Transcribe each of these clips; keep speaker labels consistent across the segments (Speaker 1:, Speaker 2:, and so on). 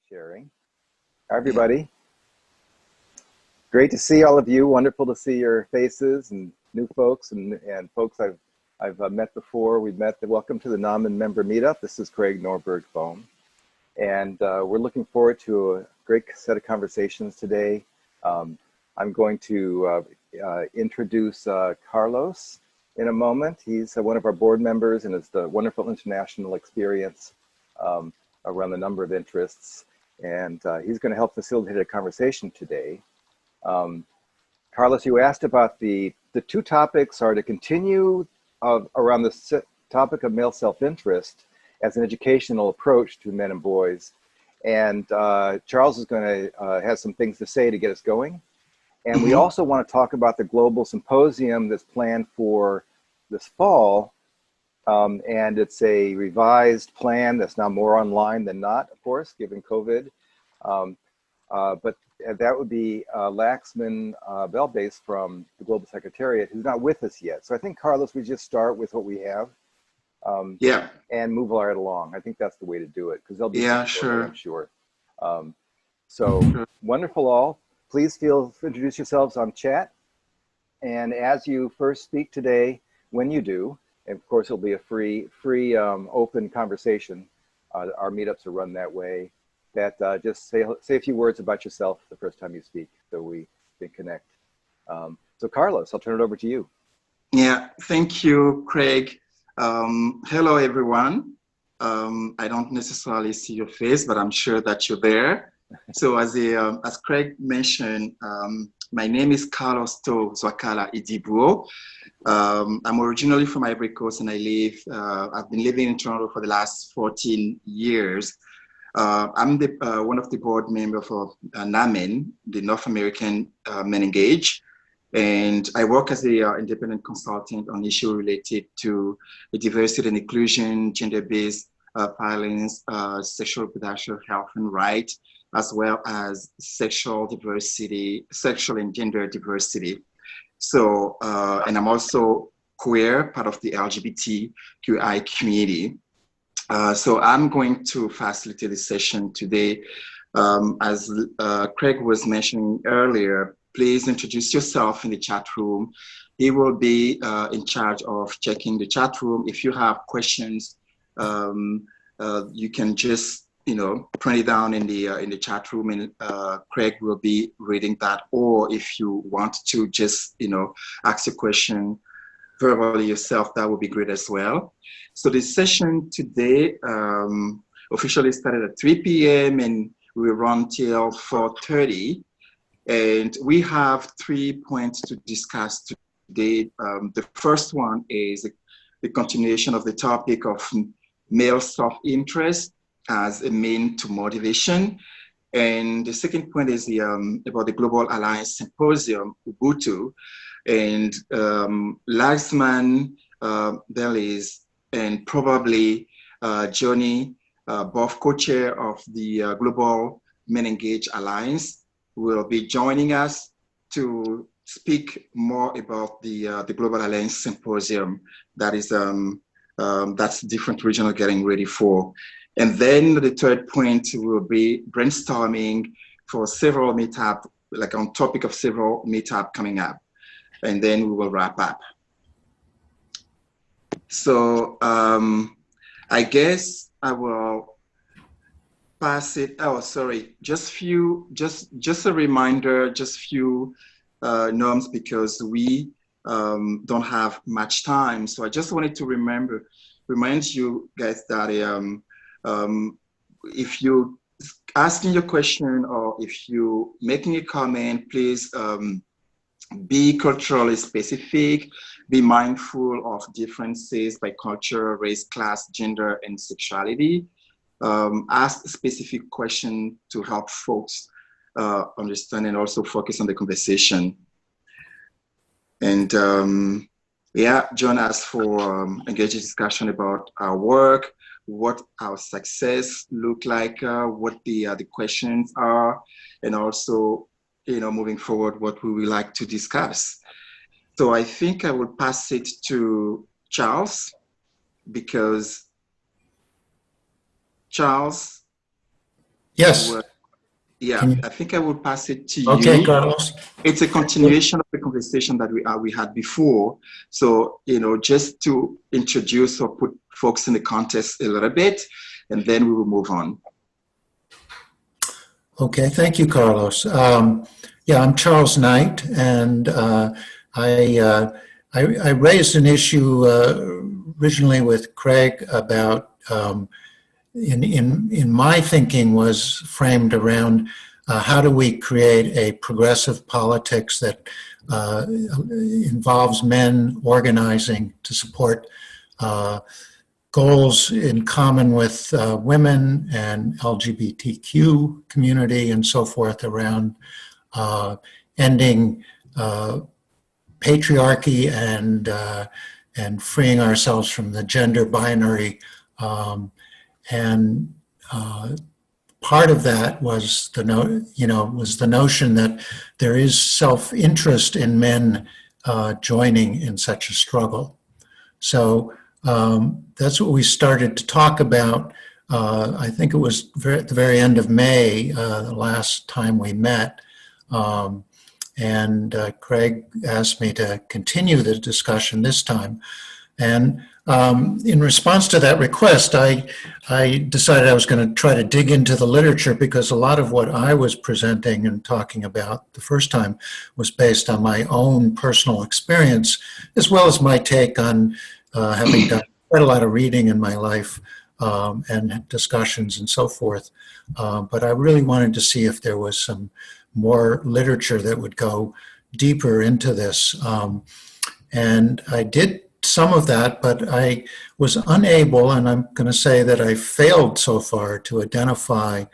Speaker 1: sharing. Hi, everybody. Great to see all of you. Wonderful to see your faces and new folks and folks I've met before. We've met. Welcome to the NAMEN Member MeetUp. This is Craig Norberg-Bohm. And we're looking forward to a great set of conversations today. I'm going to introduce Carlos in a moment. He's one of our board members and has the wonderful international experience around a number of interests. And he's going to help facilitate a conversation today. Carlos, you asked about the two topics are to continue around the topic of male self-interest as an educational approach to men and boys. And Charles is going to have some things to say to get us going. And we also want to talk about the global symposium that's planned for this fall. And it's a revised plan that's now more online than not, of course, given COVID. But that would be Laxman Belbase from the Global Secretariat, who's not with us yet. So I think, Carlos, we just start with what we have. And move right along. I think that's the way to do it, because they'll be sure. I'm sure. So wonderful all. Please introduce yourselves on chat. And as you first speak today, when you do, and of course it'll be a free open conversation. Our meetups are run that way. That just say a few words about yourself the first time you speak, so we can connect. So Carlos, I'll turn it over to you.
Speaker 2: Yeah, thank you, Craig. Hello, everyone. I don't necessarily see your face, but I'm sure that you're there. So as Craig mentioned, my name is Carlos To Zwakala Idibuo. I'm originally from Ivory Coast, and I've been living in Toronto for the last 14 years. I'm one of the board members for NAMEN, the North American MenEngage. And I work as an independent consultant on issues related to diversity and inclusion, gender-based violence, sexual reproductive health and rights, as well as sexual and gender diversity. So, and I'm also queer, part of the LGBTQI community. So I'm going to facilitate the session today. As Craig was mentioning earlier, please introduce yourself in the chat room. He will be in charge of checking the chat room. If you have questions, you can just print it down in the chat room, and Craig will be reading that. Or if you want to just ask a question verbally yourself, that would be great as well. So the session today officially started at 3 p.m. and we will run till 4:30. And we have 3 points to discuss today. The first one is the continuation of the topic of male self-interest as a mean to motivation. And the second point is about the Global Alliance Symposium, Ubuntu. And Laxman Belbase and probably Johnny, both co-chair of the Global MenEngage Alliance, will be joining us to speak more about the Global Alliance Symposium that is that's different regional getting ready for. And then the third point will be brainstorming for several meetup, like on topic of several meetup coming up, and then we will wrap up. So I guess I will pass it. Oh, sorry. Just a reminder. Just few norms, because we don't have much time. So I just wanted to remind you guys that if you asking your question or if you making a comment, please be culturally specific. Be mindful of differences by culture, race, class, gender, and sexuality. Ask specific questions to help folks understand and also focus on the conversation. And yeah, join us for engaging discussion about our work, what our success look like, what the questions are, and also, moving forward, what we would like to discuss. So I think I will pass it to Charles, because Charles, So,
Speaker 3: Yes.
Speaker 2: yeah, I think I will pass it to
Speaker 3: Okay,
Speaker 2: you.
Speaker 3: Carlos.
Speaker 2: It's a continuation of the conversation that we had before. So, just to introduce or put folks in the context a little bit, and then we will move on.
Speaker 3: Okay, thank you, Carlos. Yeah, I'm Charles Knight, and I raised an issue originally with Craig about in my thinking was framed around how do we create a progressive politics that involves men organizing to support goals in common with women and LGBTQ community and so forth around ending patriarchy and freeing ourselves from the gender binary. And part of that was the notion that there is self-interest in men joining in such a struggle. So that's what we started to talk about. I think it was at the very end of May, the last time we met. And Craig asked me to continue the discussion this time. And in response to that request, I decided I was going to try to dig into the literature, because a lot of what I was presenting and talking about the first time was based on my own personal experience, as well as my take on having done quite a lot of reading in my life and discussions and so forth. But I really wanted to see if there was some more literature that would go deeper into this. And I did some of that, but I was unable, and I'm going to say that I failed so far to identify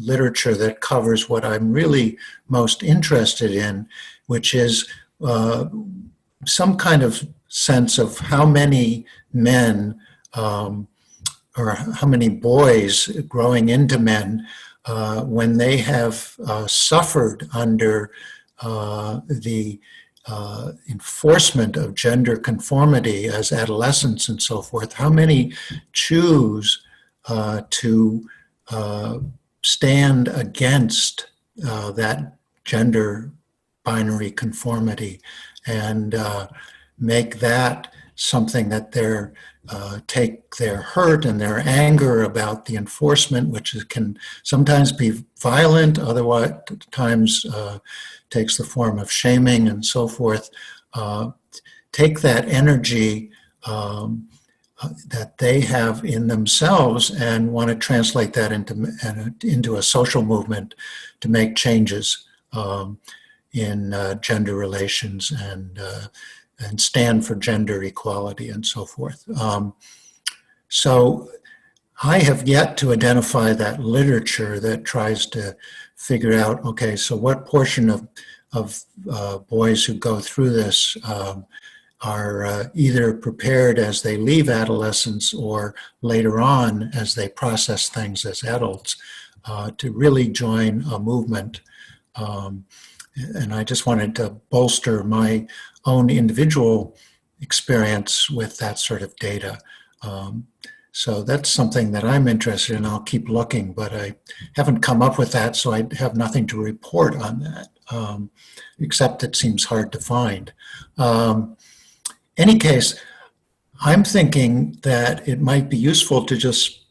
Speaker 3: literature that covers what I'm really most interested in, which is some kind of sense of how many men or how many boys growing into men, when they have suffered under the enforcement of gender conformity as adolescents and so forth, how many choose to stand against that gender binary conformity and make that something that they're take their hurt and their anger about the enforcement, which can sometimes be violent, otherwise times takes the form of shaming and so forth, take that energy that they have in themselves and want to translate that into a social movement to make changes in gender relations and stand for gender equality and so forth. So I have yet to identify that literature that tries to figure out, okay, so what portion of boys who go through this are either prepared as they leave adolescence or later on as they process things as adults to really join a movement. And I just wanted to bolster my own individual experience with that sort of data. So that's something that I'm interested in. I'll keep looking, but I haven't come up with that, so I have nothing to report on that, except it seems hard to find. Any case, I'm thinking that it might be useful to just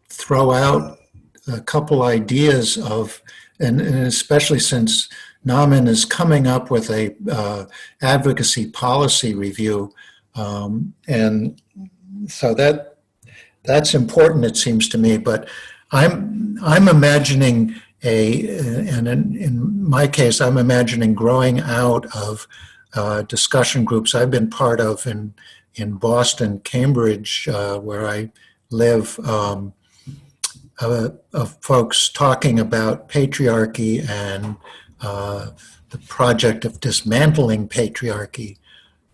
Speaker 3: throw out a couple ideas of, and especially since NAMEN is coming up with a advocacy policy review, and so that's important, it seems to me. But I'm imagining and in my case, I'm imagining growing out of discussion groups I've been part of in Boston, Cambridge, where I live, of folks talking about patriarchy and the project of dismantling patriarchy.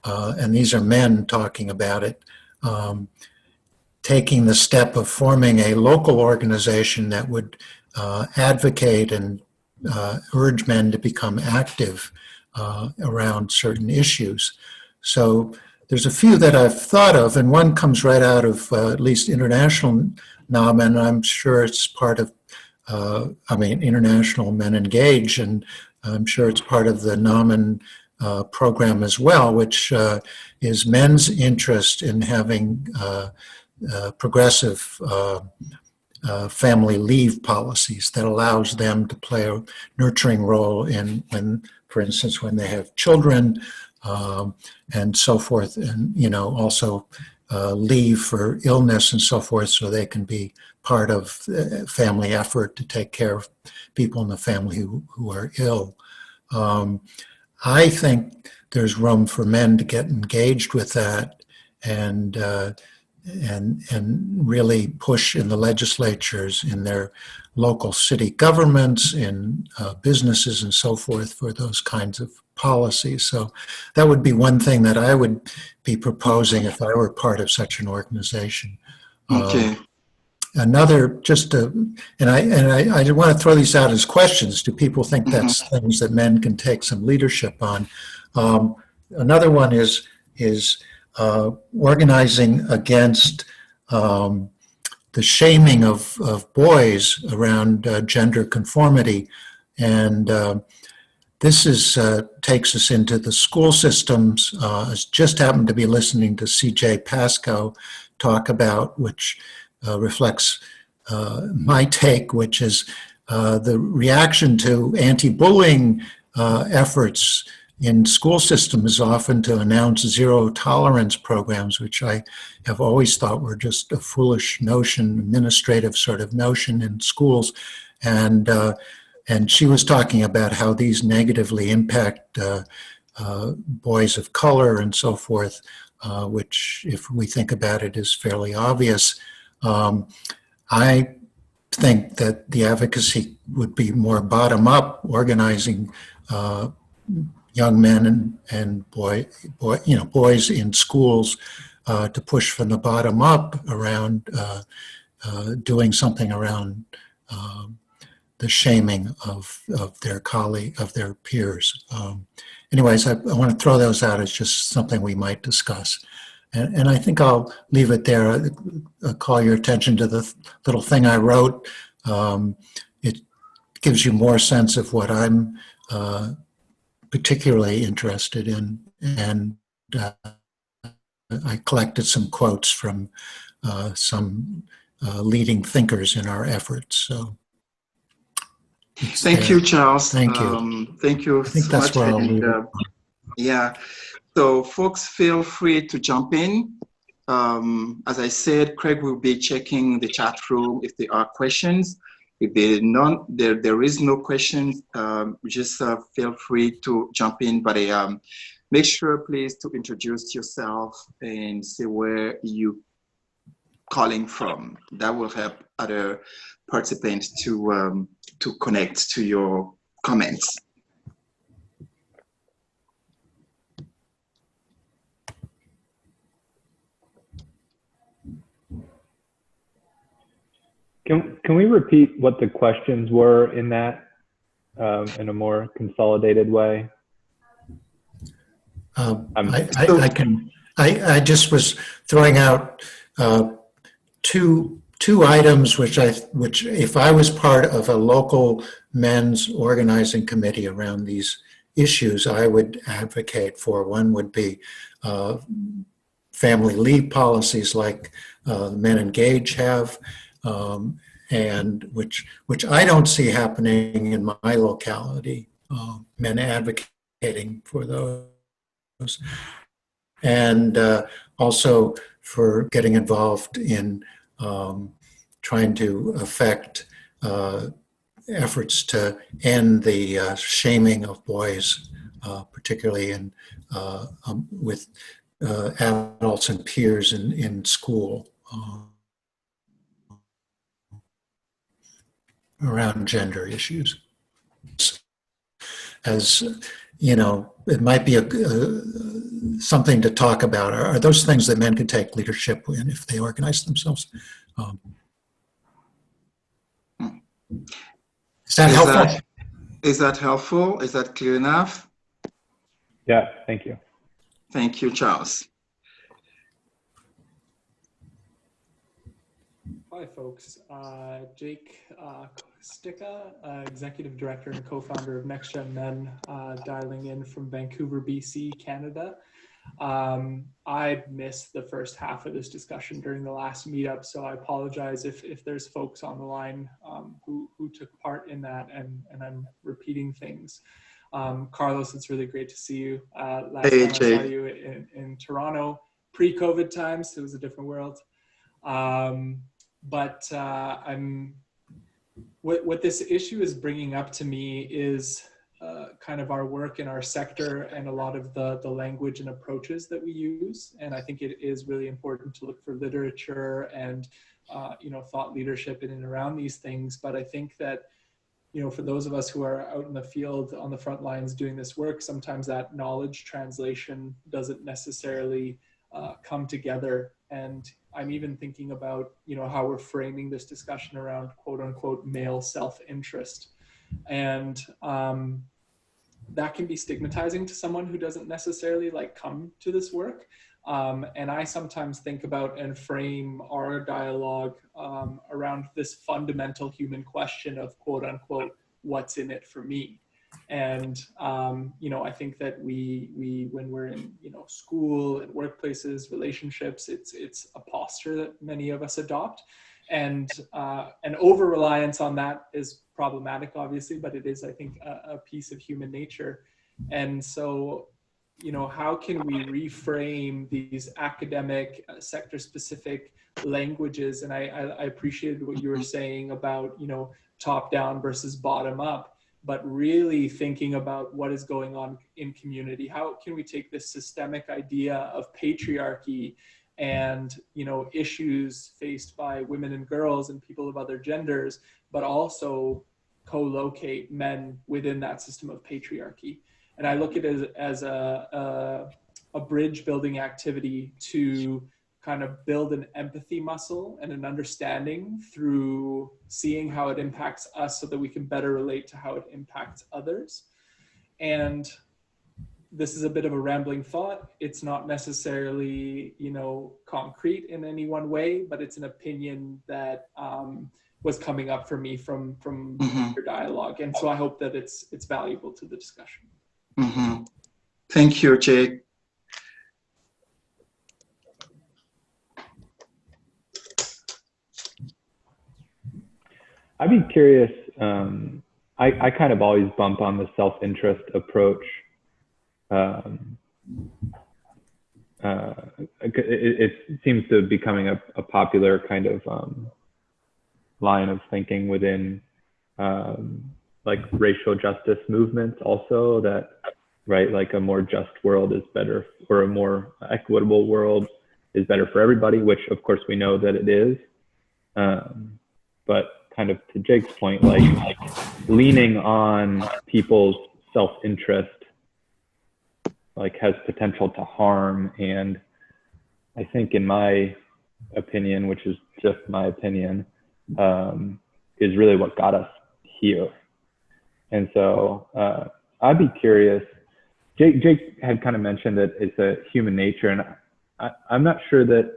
Speaker 3: And these are men talking about it, taking the step of forming a local organization that would advocate and urge men to become active around certain issues. So there's a few that I've thought of, and one comes right out of at least international NAMEN. I'm sure it's part of, International MenEngage, and I'm sure it's part of the NAMEN program as well, which is men's interest in having progressive family leave policies that allows them to play a nurturing role in when, for instance, when they have children and so forth, and also leave for illness and so forth, so they can be part of family effort to take care of people in the family who are ill. I think there's room for men to get engaged with that and really push in the legislatures, in their local city governments, in businesses and so forth for those kinds of policies. So that would be one thing that I would be proposing if I were part of such an organization.
Speaker 2: Okay.
Speaker 3: Another, and I want to throw these out as questions. Do people think that's things that men can take some leadership on? Another one is organizing against the shaming of boys around gender conformity, and this takes us into the school systems. I just happened to be listening to C.J. Pascoe talk about, which reflects my take, which is the reaction to anti-bullying efforts in school systems is often to announce zero tolerance programs, which I have always thought were just a foolish notion, administrative sort of notion in schools. And she was talking about how these negatively impact boys of color and so forth, which, if we think about it, is fairly obvious. I think that the advocacy would be more bottom-up, organizing young men and boys in schools to push from the bottom up around doing something around the shaming of their peers. Anyways, I want to throw those out as just something we might discuss. And I think I'll leave it there. I'll call your attention to the little thing I wrote. It gives you more sense of what I'm particularly interested in. And I collected some quotes from some leading thinkers in our efforts. So
Speaker 2: thank you, Charles.
Speaker 3: Thank you.
Speaker 2: Thank you
Speaker 3: I think
Speaker 2: so
Speaker 3: that's
Speaker 2: much.
Speaker 3: where I'll leave it.
Speaker 2: Yeah. So folks, feel free to jump in. As I said, Craig will be checking the chat room if there are questions. If there is no questions, just feel free to jump in. But make sure, please, to introduce yourself and say where you calling from. That will help other participants to connect to your comments.
Speaker 4: Can we repeat what the questions were in that in a more consolidated way?
Speaker 3: I just was throwing out two items which if I was part of a local men's organizing committee around these issues, I would advocate for. One would be family leave policies like MenEngage have. And which I don't see happening in my locality, men advocating for those. And also for getting involved in trying to affect efforts to end the shaming of boys, particularly with adults and peers in school. Around gender issues. As you know, it might be something to talk about. Are those things that men can take leadership in if they organize themselves? Is that helpful?
Speaker 2: Is that helpful? Is that clear enough?
Speaker 4: Yeah, thank you.
Speaker 2: Thank you, Charles.
Speaker 5: Hi, folks. Jake Sticka, Executive Director and Co-founder of Next Gen Men, dialing in from Vancouver, BC, Canada. I missed the first half of this discussion during the last meetup, so I apologize if there's folks on the line who took part in that and I'm repeating things. Carlos, it's really great to see you. Last time I saw you in Toronto, pre-COVID times, it was a different world. What this issue is bringing up to me is kind of our work in our sector and a lot of the language and approaches that we use. And I think it is really important to look for literature and thought leadership in and around these things. But I think that, for those of us who are out in the field on the front lines doing this work, sometimes that knowledge translation doesn't necessarily come together. And I'm even thinking about, how we're framing this discussion around quote unquote male self-interest. And that can be stigmatizing to someone who doesn't necessarily come to this work. And I sometimes think about and frame our dialogue around this fundamental human question of quote unquote, what's in it for me? And, I think that we when we're in, school and workplaces, relationships, it's a posture that many of us adopt. And an over-reliance on that is problematic, obviously, but it is, I think, a piece of human nature. And so, how can we reframe these academic, sector-specific languages? And I appreciated what you were saying about, top-down versus bottom-up, but really thinking about what is going on in community. How can we take this systemic idea of patriarchy and issues faced by women and girls and people of other genders, but also co-locate men within that system of patriarchy? And I look at it as a bridge building activity to kind of build an empathy muscle and an understanding through seeing how it impacts us so that we can better relate to how it impacts others. And this is a bit of a rambling thought. It's not necessarily, concrete in any one way, but it's an opinion that was coming up for me from your dialogue. And so I hope that it's valuable to the discussion.
Speaker 2: Mm-hmm. Thank you, Jake.
Speaker 4: I'd be curious, I kind of always bump on the self-interest approach. It seems to be becoming a popular kind of line of thinking within racial justice movements also, that, right, a more just world is better, or a more equitable world is better for everybody, which of course we know that it is. But kind of to Jake's point, leaning on people's self-interest has potential to harm. And I think, in my opinion, which is just my opinion, is really what got us here. And so I'd be curious, Jake had kind of mentioned that it's a human nature, and I'm not sure that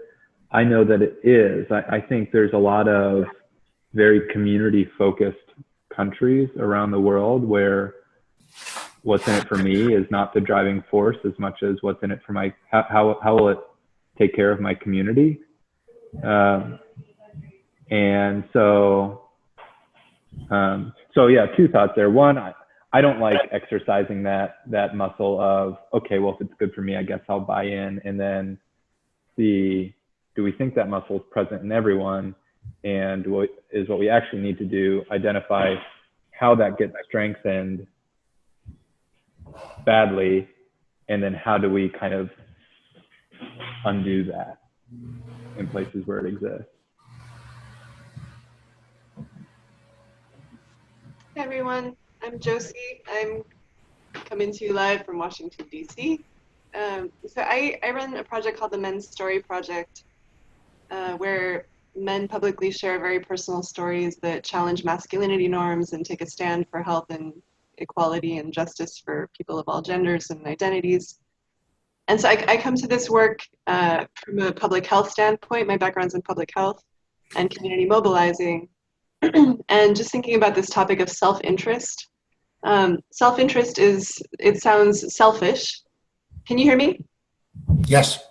Speaker 4: I know that it is. I think there's a lot of very community-focused countries around the world where what's in it for me is not the driving force as much as what's in it for my, how will it take care of my community? And so yeah, two thoughts there. One, I don't like exercising that muscle of, okay, well, if it's good for me, I guess I'll buy in. And then do we think that muscle is present in everyone? And what we actually need to do, identify how that gets strengthened badly, and then how do we kind of undo that in places where it exists.
Speaker 6: Hey everyone, I'm Josie. I'm coming to you live from Washington, D.C. So I run a project called the Men's Story Project, where men publicly share very personal stories that challenge masculinity norms and take a stand for health and equality and justice for people of all genders and identities. And so I come to this work from a public health standpoint. My background's in public health. and community mobilizing. And just thinking about this topic of self-interest. Self-interest it sounds selfish. Can you hear me?
Speaker 3: Yes.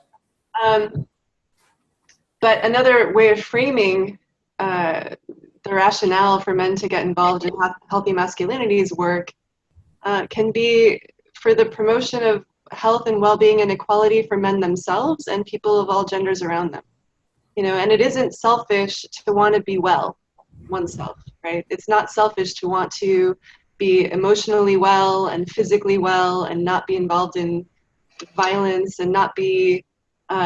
Speaker 6: But another way of framing the rationale for men to get involved in healthy masculinities work can be for the promotion of health and well-being and equality for men themselves and people of all genders around them. And it isn't selfish to want to be well oneself, right? It's not selfish to want to be emotionally well and physically well and not be involved in violence and not be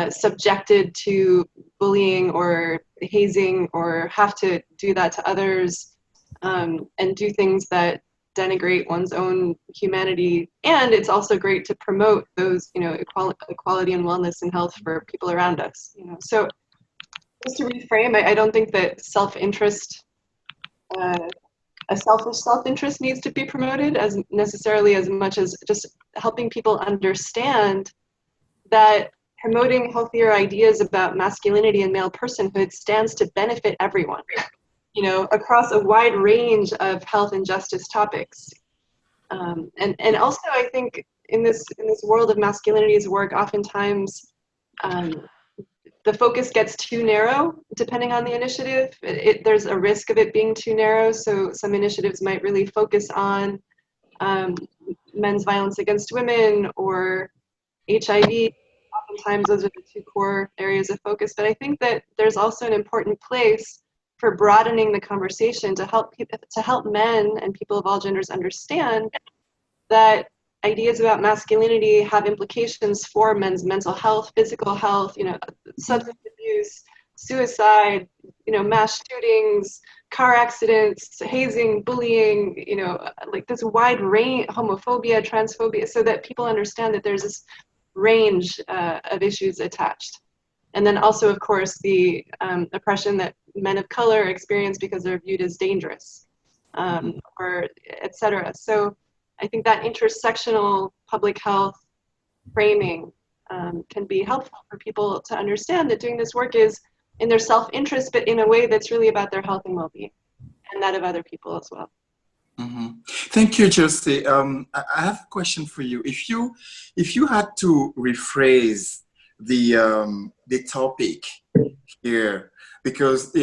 Speaker 6: subjected to bullying or hazing or have to do that to others and do things that denigrate one's own humanity. And it's also great to promote those, equality and wellness and health for people around us. So just to reframe, I don't think that self-interest, a selfish self-interest needs to be promoted as necessarily as much as just helping people understand that promoting healthier ideas about masculinity and male personhood stands to benefit everyone, across a wide range of health and justice topics. And also, I think in this world of masculinities work, oftentimes the focus gets too narrow depending on the initiative. There's a risk of it being too narrow, so some initiatives might really focus on men's violence against women or HIV. Oftentimes those are the two core areas of focus, but I think that there's also an important place for broadening the conversation to help men and people of all genders understand that ideas about masculinity have implications for men's mental health, physical health, substance abuse, suicide, mass shootings, car accidents, hazing, bullying, like this wide range, homophobia, transphobia, so that people understand that there's this range of issues attached. And then also, of course, the oppression that men of color experience because they're viewed as dangerous, or et cetera. So I think that intersectional public health framing can be helpful for people to understand that doing this work is in their self-interest, but in a way that's really about their health and well-being and that of other people as well.
Speaker 2: Mm-hmm. Thank you, Josie. I have a question for you. If you had to rephrase the topic here, because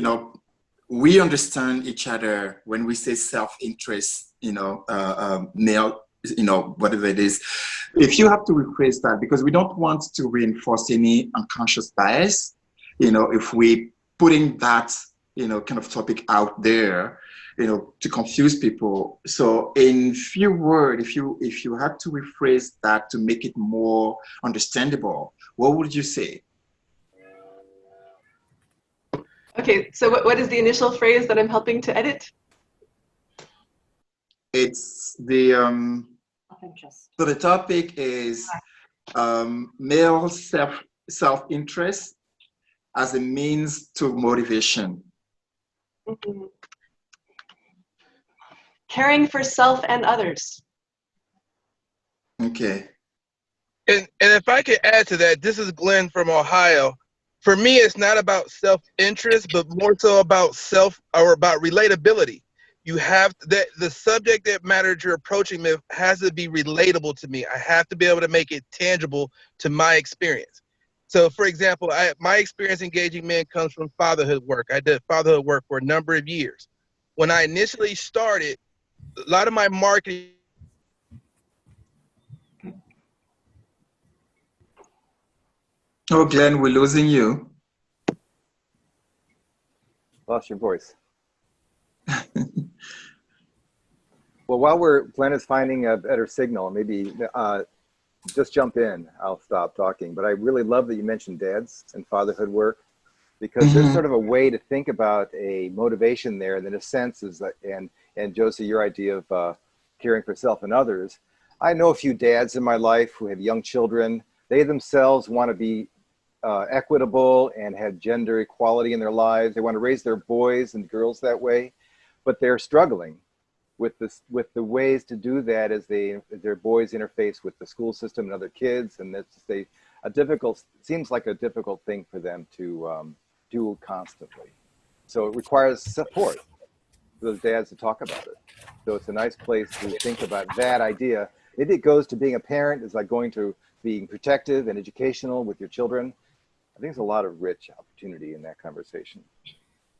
Speaker 2: we understand each other when we say self-interest, male, whatever it is. If you have to rephrase that, because we don't want to reinforce any unconscious bias, if we putting that kind of topic out there, to confuse people. So in few words, if you had to rephrase that to make it more understandable, what would you say?
Speaker 6: Okay, so what is the initial phrase that I'm helping to edit?
Speaker 2: It's the so the topic is male self-interest as a means to motivation.
Speaker 6: Mm-hmm. Caring for self and others.
Speaker 2: Okay.
Speaker 7: And if I could add to that, this is Glenn from Ohio. For me, it's not about self-interest, but more so about about relatability. You have the subject matter you're approaching me has to be relatable to me. I have to be able to make it tangible to my experience. So, for example, my experience engaging men comes from fatherhood work. I did fatherhood work for a number of years. When I initially started, a lot of my marketing.
Speaker 2: Oh, Glenn, we're losing you.
Speaker 1: Lost your voice. Well, while Glenn is finding a better signal, maybe just jump in. I'll stop talking. But I really love that you mentioned dads and fatherhood work, because there's sort of a way to think about a motivation there. And in a sense is that, and Josie, your idea of caring for self and others. I know a few dads in my life who have young children. They themselves want to be equitable and have gender equality in their lives. They want to raise their boys and girls that way, but they're struggling with the ways to do that as their boys interface with the school system and other kids, and that's seems like a difficult thing for them to do constantly. So it requires support for those dads to talk about it. So it's a nice place to think about that idea. Maybe it goes to being a parent, it's like going to being protective and educational with your children. I think there's a lot of rich opportunity in that conversation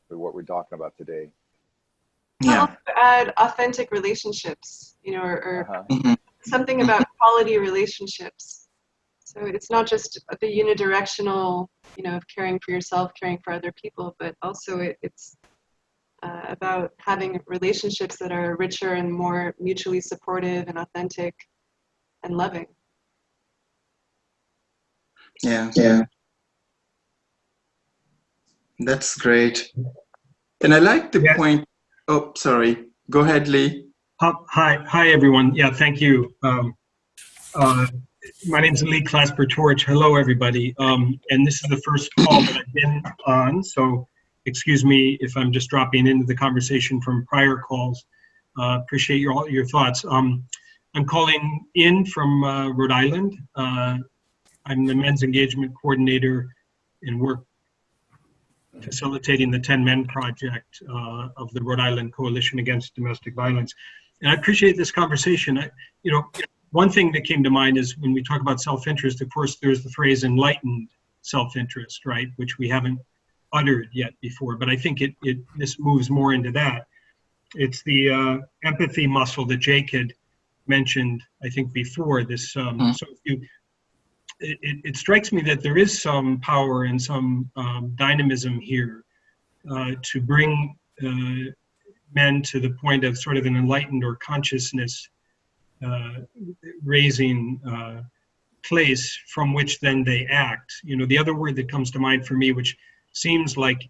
Speaker 1: for what we're talking about today.
Speaker 2: Yeah.
Speaker 6: Also add authentic relationships, you know, or
Speaker 2: Mhm.
Speaker 6: something about quality relationships. So it's not just the unidirectional, you know, of caring for yourself, caring for other people, but also it's about having relationships that are richer and more mutually supportive and authentic and loving.
Speaker 2: Yeah. Yeah. That's great. And I like the point. Oh, sorry. Go ahead, Lee.
Speaker 8: Hi, everyone. Yeah, thank you. My name is Lee Clasper-Torch. Hello, everybody. And this is the first call that I've been on, so excuse me if I'm just dropping into the conversation from prior calls. Appreciate your thoughts. I'm calling in from Rhode Island. I'm the men's engagement coordinator and work facilitating the 10 Men project of the Rhode Island Coalition Against Domestic Violence. And I appreciate this conversation. You know, one thing that came to mind is when we talk about self-interest, of course, there's the phrase enlightened self-interest, right? Which we haven't uttered yet before, but I think this moves more into that. It's the empathy muscle that Jake had mentioned, I think, before this. So it strikes me that there is some power and some dynamism here to bring men to the point of sort of an enlightened or consciousness raising place from which then they act. You know, the other word that comes to mind for me, which seems like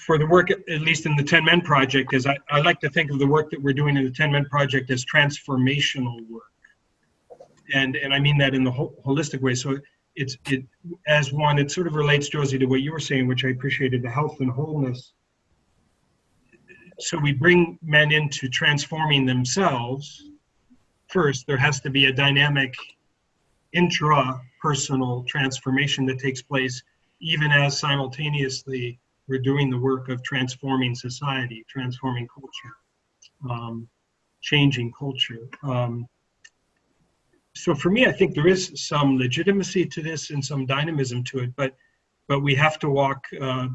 Speaker 8: for the work, at least in the 10 Men Project, is I like to think of the work that we're doing in the 10 Men Project as transformational work. And I mean that in the holistic way. So it sort of relates, Josie, to what you were saying, which I appreciated, the health and wholeness. So we bring men into transforming themselves. First, there has to be a dynamic intra-personal transformation that takes place, even as simultaneously we're doing the work of transforming society, transforming culture, changing culture. So for me, I think there is some legitimacy to this and some dynamism to it, but we have to walk the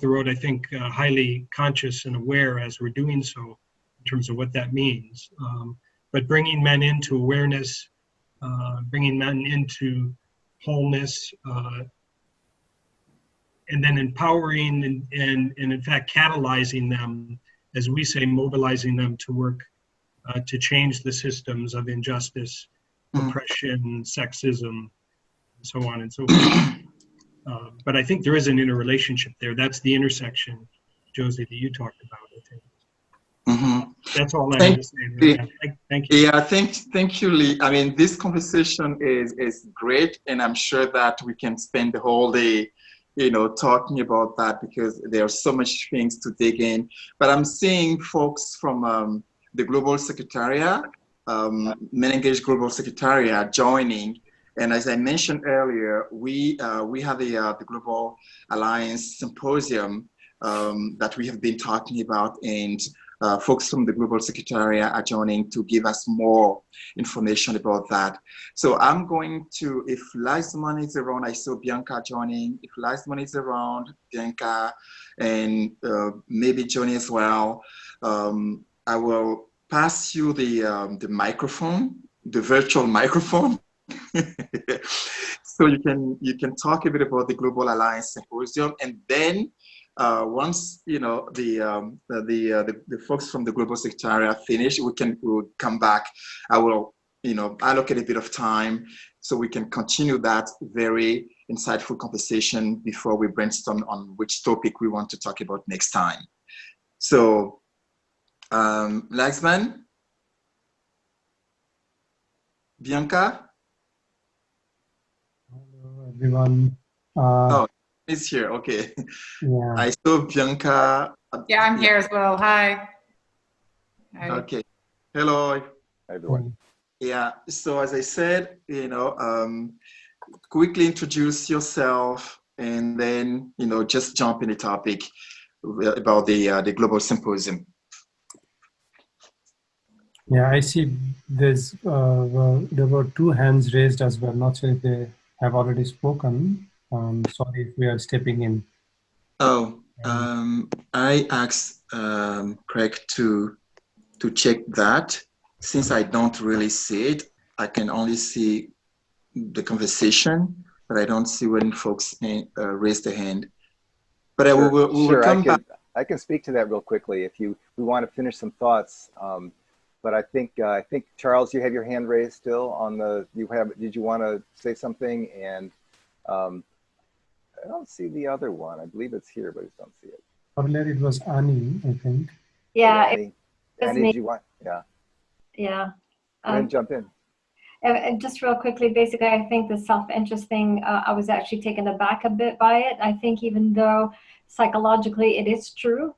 Speaker 8: road, I think, highly conscious and aware as we're doing so in terms of what that means. But bringing men into awareness, bringing men into wholeness, and then empowering and in fact catalyzing them, as we say, mobilizing them to work to change the systems of injustice, oppression, sexism, and so on and so forth. But I think there is an interrelationship there. That's the intersection, Josie, that you talked about, I think. That's all I have to say. Thank you.
Speaker 2: Yeah, thank you, Lee. I mean, this conversation is great, and I'm sure that we can spend the whole day, you know, talking about that because there are so much things to dig in. But I'm seeing folks from the Global Secretariat, MenEngage Global Secretariat joining. And as I mentioned earlier, we have the Global Alliance Symposium that we have been talking about, and folks from the Global Secretariat are joining to give us more information about that. So I'm going to, if Liesman is around, I saw Bianca joining. If Liesman is around, Bianca, and maybe Johnny as well, I will pass you the microphone, the virtual microphone. So you can talk a bit about the Global Alliance Symposium, and then once you know the folks from the Global Secretariat finish, we'll come back. I will allocate a bit of time so we can continue that very insightful conversation before we brainstorm on which topic we want to talk about next time. So, Laxman, Bianca.
Speaker 9: Hello, everyone.
Speaker 2: Oh, it's here. Okay.
Speaker 9: Yeah.
Speaker 2: I saw Bianca.
Speaker 10: Yeah, I'm here as well. Hi. Hi.
Speaker 2: Okay. Hello.
Speaker 1: Hi, everyone.
Speaker 2: Yeah. So as I said, quickly introduce yourself and then, just jump in the topic about the Global Symposium.
Speaker 9: Yeah, I see there were two hands raised as well. Not sure if they have already spoken. Sorry if we are stepping in.
Speaker 2: Oh, I asked Craig to check that. Since I don't really see it, I can only see the conversation, but I don't see when folks raise their hand. But
Speaker 1: Sure,
Speaker 2: we will come back.
Speaker 1: I can speak to that real quickly if we want to finish some thoughts. But I think Charles, you have your hand raised still on the. Did you want to say something? And I don't see the other one. I believe it's here, but I just don't see it.
Speaker 9: Earlier it was Annie, I think.
Speaker 11: Yeah,
Speaker 1: Annie,
Speaker 11: me.
Speaker 1: did you want? Yeah.
Speaker 11: Yeah.
Speaker 1: Go ahead and jump in.
Speaker 11: And just real quickly, basically, I think the self-interest thing, I was actually taken aback a bit by it. I think even though psychologically it is true,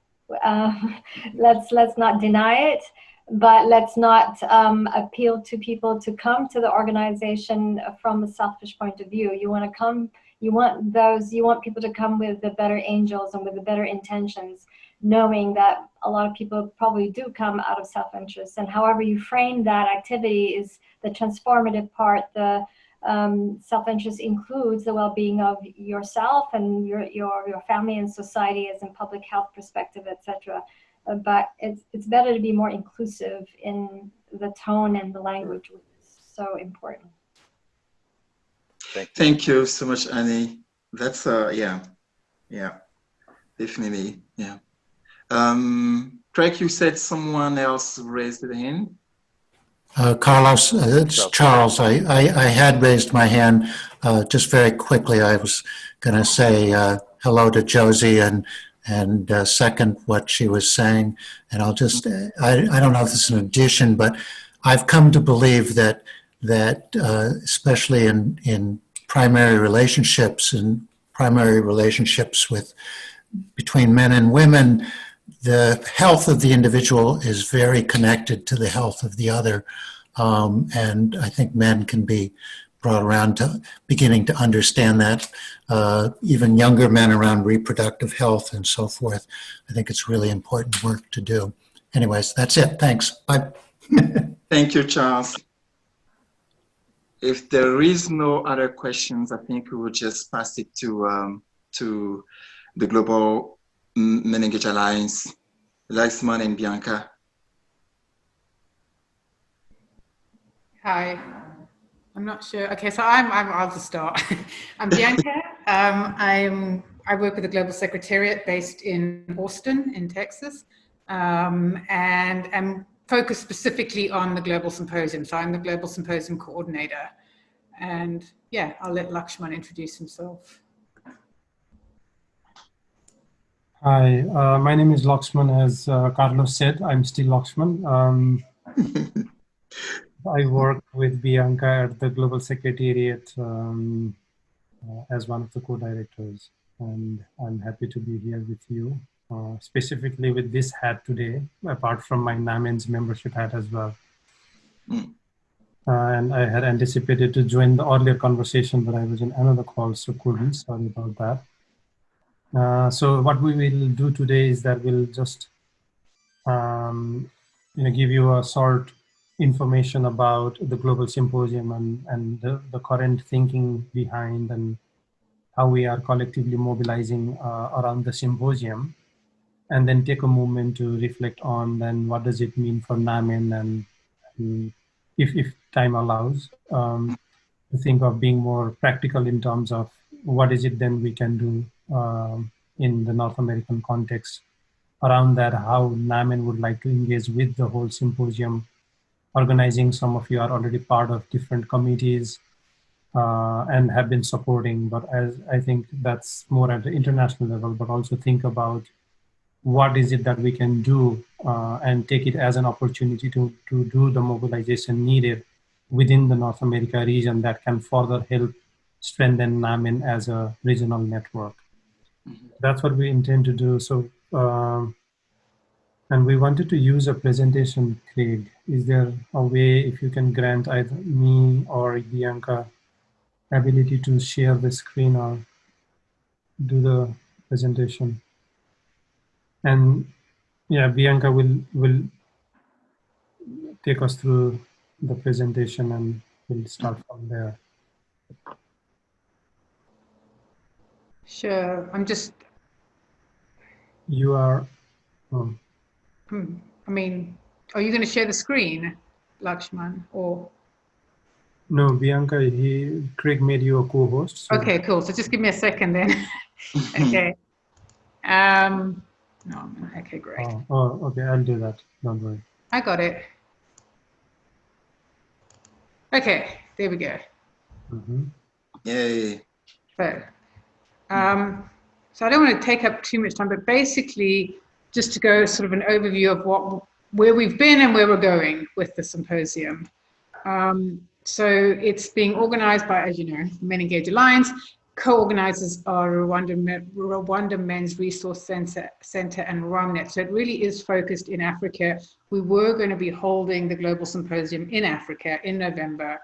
Speaker 11: let's not deny it, but let's not appeal to people to come to the organization from a selfish point of view. You want to come, you want people to come with the better angels and with the better intentions, knowing that a lot of people probably do come out of self-interest. And however you frame that activity is the transformative part. The self-interest includes the well-being of yourself and your family and society as in public health perspective, etc. But it's better to be more inclusive in the tone and the language, which is so important.
Speaker 2: Thank you so much, Annie. That's yeah, definitely, yeah. Craig, you said someone else raised their hand.
Speaker 3: Carlos, it's Charles. I had raised my hand just very quickly. I was going to say hello to Josie and second what she was saying. And I'll just, I don't know if this is an addition, but I've come to believe that especially in primary relationships with between men and women, the health of the individual is very connected to the health of the other. And I think men can be brought around to beginning to understand that, even younger men around reproductive health and so forth. I think it's really important work to do. Anyways, that's it. Thanks. Bye.
Speaker 2: Thank you, Charles. If there is no other questions, I think we will just pass it to the Global MenEngage Alliance, Laxman and Bianca.
Speaker 10: Hi. I'm not sure. Okay, so I'll just start. I'm Bianca. I work with the Global Secretariat based in Austin, in Texas, and am focused specifically on the Global Symposium. So I'm the Global Symposium coordinator. And yeah, I'll let Lakshman introduce himself.
Speaker 9: Hi, my name is Lakshman. As Carlos said, I'm still Lakshman. I work with Bianca at the Global Secretariat as one of the co-directors, and I'm happy to be here with you, specifically with this hat today, apart from my NAMEN's membership hat as well. And I had anticipated to join the earlier conversation, but I was in another call, so couldn't. Sorry about that. So what we will do today is that we'll just give you a short information about the Global Symposium and the current thinking behind and how we are collectively mobilizing around the symposium, and then take a moment to reflect on then what does it mean for NAMEN, and if time allows, to think of being more practical in terms of what is it then we can do in the North American context around that, how NAMEN would like to engage with the whole symposium, organizing. Some of you are already part of different committees and have been supporting, but as I think that's more at the international level, but also think about what is it that we can do and take it as an opportunity to do the mobilization needed within the North America region that can further help strengthen NAMEN as a regional network. That's what we intend to do. So, and we wanted to use a presentation, Craig. Is there a way, if you can grant either me or Bianca ability to share the screen or do the presentation. And yeah, Bianca will take us through the presentation and we'll start from there.
Speaker 10: Sure. I'm just.
Speaker 9: You are.
Speaker 10: I mean, are you going to share the screen, Lakshman, or?
Speaker 9: No, Bianca, Craig made you a co-host. So.
Speaker 10: Okay, cool. So just give me a second then. Okay. No, okay, great.
Speaker 9: Oh, okay, I'll do that. Don't worry.
Speaker 10: I got it. Okay, there we go.
Speaker 2: Yay.
Speaker 10: So, so I don't want to take up too much time, but basically just to go sort of an overview of where we've been and where we're going with the symposium. So it's being organized by, as you know, the MenEngage Alliance. Co-organizers are Rwanda Men's Resource Center and ROMNet. So it really is focused in Africa. We were going to be holding the Global Symposium in Africa in November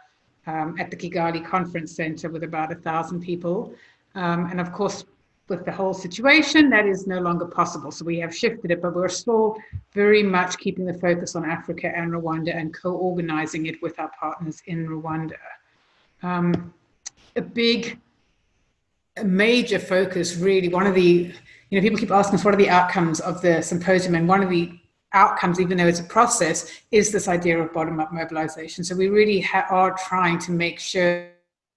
Speaker 10: at the Kigali Conference Center with about 1,000 people. And of course, with the whole situation, that is no longer possible. So we have shifted it, but we're still very much keeping the focus on Africa and Rwanda and co-organizing it with our partners in Rwanda. A major focus, really, one of the, people keep asking us what are the outcomes of the symposium, and one of the outcomes, even though it's a process, is this idea of bottom-up mobilization. So we really are trying to make sure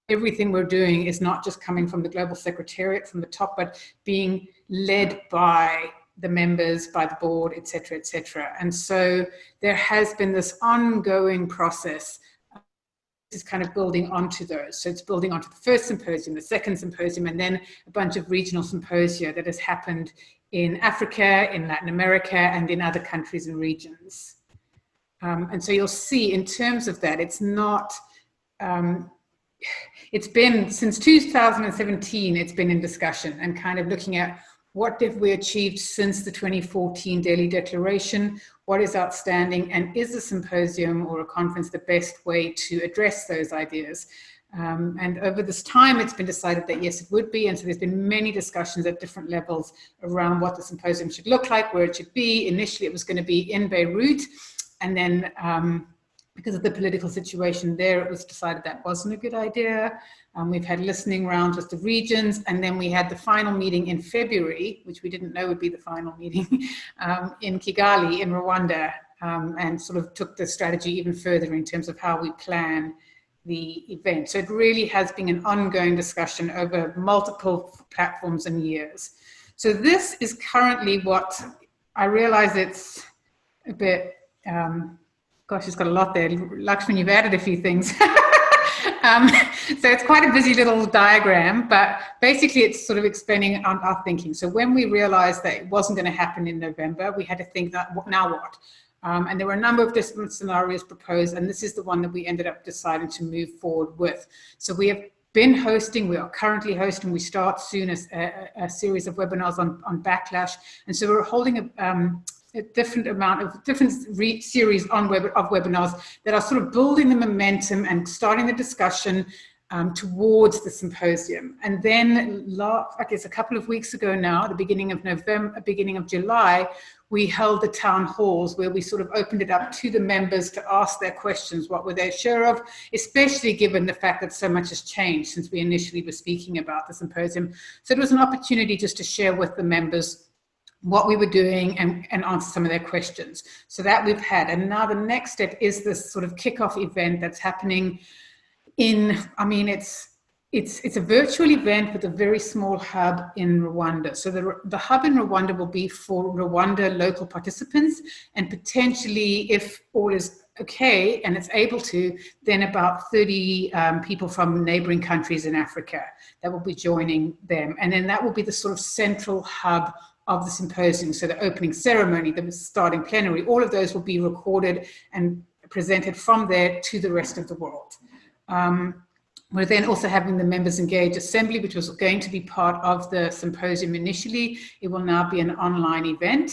Speaker 10: everything we're doing is not just coming from the Global Secretariat from the top, but being led by the members, by the board, et cetera, et cetera. And so there has been this ongoing process. Is kind of building onto those. So it's building onto the first symposium, the second symposium, and then a bunch of regional symposia that has happened in Africa, in Latin America, and in other countries and regions. And so you'll see in terms of that, it's not, it's been, since 2017, it's been in discussion and kind of looking at what have we achieved since the 2014 Delhi Declaration, what is outstanding, and is a symposium or a conference the best way to address those ideas? And over this time, it's been decided that yes, it would be. And so there's been many discussions at different levels around what the symposium should look like, where it should be. Initially, it was going to be in Beirut. And then because of the political situation there, it was decided that wasn't a good idea. We've had listening rounds with the regions, and then we had the final meeting in February, which we didn't know would be the final meeting, in Kigali, in Rwanda, and sort of took the strategy even further in terms of how we plan the event. So it really has been an ongoing discussion over multiple platforms and years. So this is currently what I realize it's a bit, gosh, it's got a lot there. Lakshman, you've added a few things. So it's quite a busy little diagram, but basically it's sort of explaining our thinking. So when we realized that it wasn't going to happen in November, we had to think that now what? And there were a number of different scenarios proposed, and this is the one that we ended up deciding to move forward with. So we have been hosting, we are currently hosting, we start soon a series of webinars on backlash. And so we're holding a different series of webinars that are sort of building the momentum and starting the discussion towards the symposium. And then, I guess a couple of weeks ago now, at the beginning of November, beginning of July, we held the town halls where we sort of opened it up to the members to ask their questions, what were they sure of, especially given the fact that so much has changed since we initially were speaking about the symposium. So it was an opportunity just to share with the members what we were doing and answer some of their questions. So that we've had. And now the next step is this sort of kickoff event that's happening in, I mean, it's a virtual event with a very small hub in Rwanda. So the hub in Rwanda will be for Rwanda local participants, and potentially, if all is okay and it's able to, then about 30 people from neighboring countries in Africa that will be joining them. And then that will be the sort of central hub of the symposium. So the opening ceremony, the starting plenary, all of those will be recorded and presented from there to the rest of the world. We're then also having the Members Engage Assembly, which was going to be part of the symposium initially. It will now be an online event.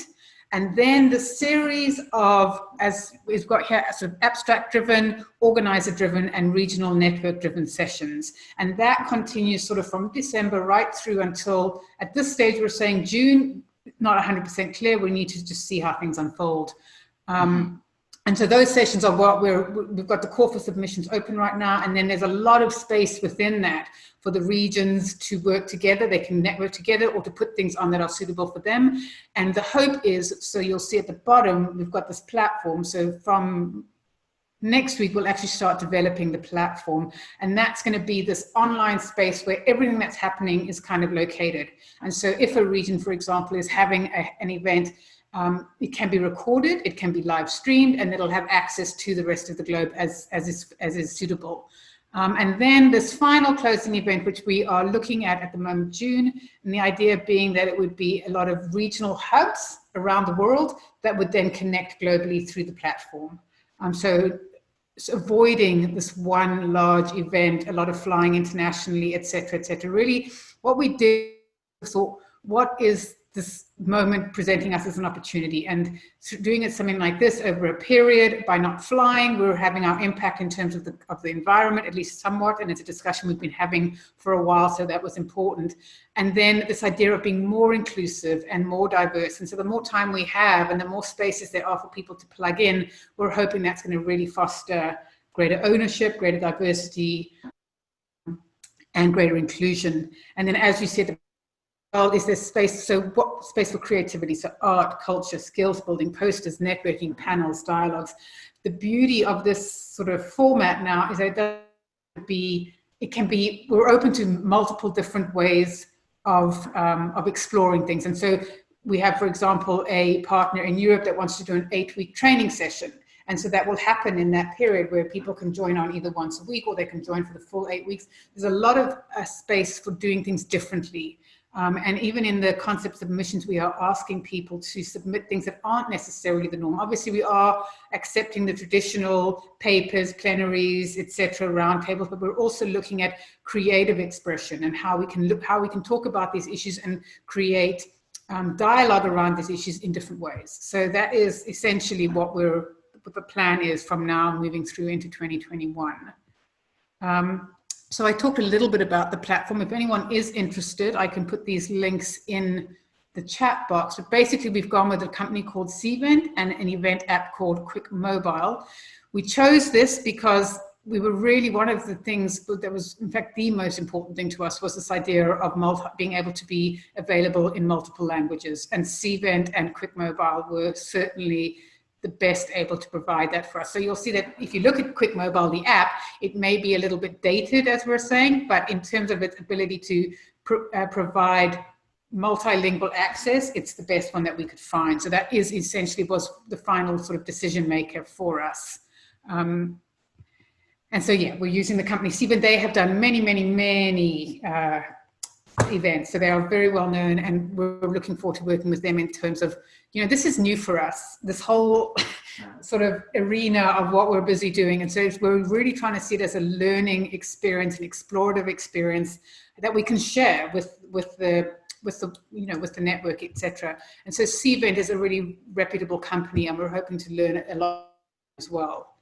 Speaker 10: And then the series of, as we've got here, sort of abstract-driven, organizer-driven, and regional network-driven sessions. And that continues sort of from December right through until, at this stage, we're saying June, not 100% clear. We need to just see how things unfold. And so those sessions are what we've got the call for submissions open right now, and then there's a lot of space within that for the regions to work together. They can network together or to put things on that are suitable for them. And the hope is, so you'll see at the bottom, we've got this platform. So from next week, we'll actually start developing the platform, and that's going to be this online space where everything that's happening is kind of located. And so if a region, for example, is having an event, it can be recorded, it can be live streamed, and it'll have access to the rest of the globe as is suitable. And then this final closing event, which we are looking at the moment, June, and the idea being that it would be a lot of regional hubs around the world that would then connect globally through the platform. So avoiding this one large event, a lot of flying internationally, et cetera, et cetera. Really, what we did, thought, what is this moment presenting us as an opportunity, and doing it something like this over a period by not flying, we're having our impact in terms of the environment, at least somewhat, and it's a discussion we've been having for a while, so that was important. And then this idea of being more inclusive and more diverse, and so the more time we have and the more spaces there are for people to plug in, we're hoping that's going to really foster greater ownership, greater diversity, and greater inclusion. And then, as you said, is there space, so what space for creativity? So art, culture, skills building, posters, networking, panels, dialogues. The beauty of this sort of format now is that it can be, we're open to multiple different ways of exploring things. And so we have, for example, a partner in Europe that wants to do an 8-week training session. And so that will happen in that period where people can join on either once a week or they can join for the full 8 weeks. There's a lot of space for doing things differently. And even in the concept submissions, we are asking people to submit things that aren't necessarily the norm. Obviously, we are accepting the traditional papers, plenaries, etc., roundtables, but we're also looking at creative expression and how we can talk about these issues and create dialogue around these issues in different ways. So that is essentially what the plan is from now moving through into 2021. So I talked a little bit about the platform. If anyone is interested, I can put these links in the chat box. But basically, we've gone with a company called Cvent and an event app called Quick Mobile. We chose this because we were really, one of the things that was, in fact, the most important thing to us was this idea of being able to be available in multiple languages. And Cvent and Quick Mobile were certainly the best able to provide that for us. So you'll see that if you look at Quick Mobile, the app, it may be a little bit dated, as we're saying, but in terms of its ability to provide multilingual access, it's the best one that we could find. So that is essentially was the final sort of decision maker for us. And so, yeah, we're using the company Cvent. They have done many, many, many events. So they are very well known, and we're looking forward to working with them in terms of, this is new for us, this whole sort of arena of what we're busy doing. And so we're really trying to see it as a learning experience, an explorative experience that we can share with the network, etc. And so Cvent is a really reputable company, and we're hoping to learn a lot as well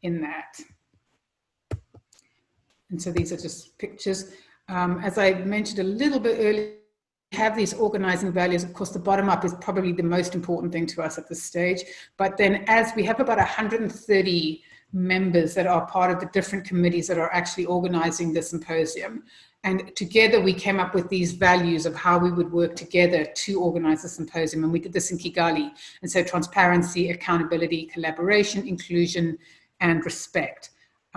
Speaker 10: in that. And so these are just pictures. As I mentioned a little bit earlier, we have these organizing values. Of course, the bottom up is probably the most important thing to us at this stage. But then as we have about 130 members that are part of the different committees that are actually organizing the symposium. And together we came up with these values of how we would work together to organize the symposium. And we did this in Kigali. And so transparency, accountability, collaboration, inclusion, and respect.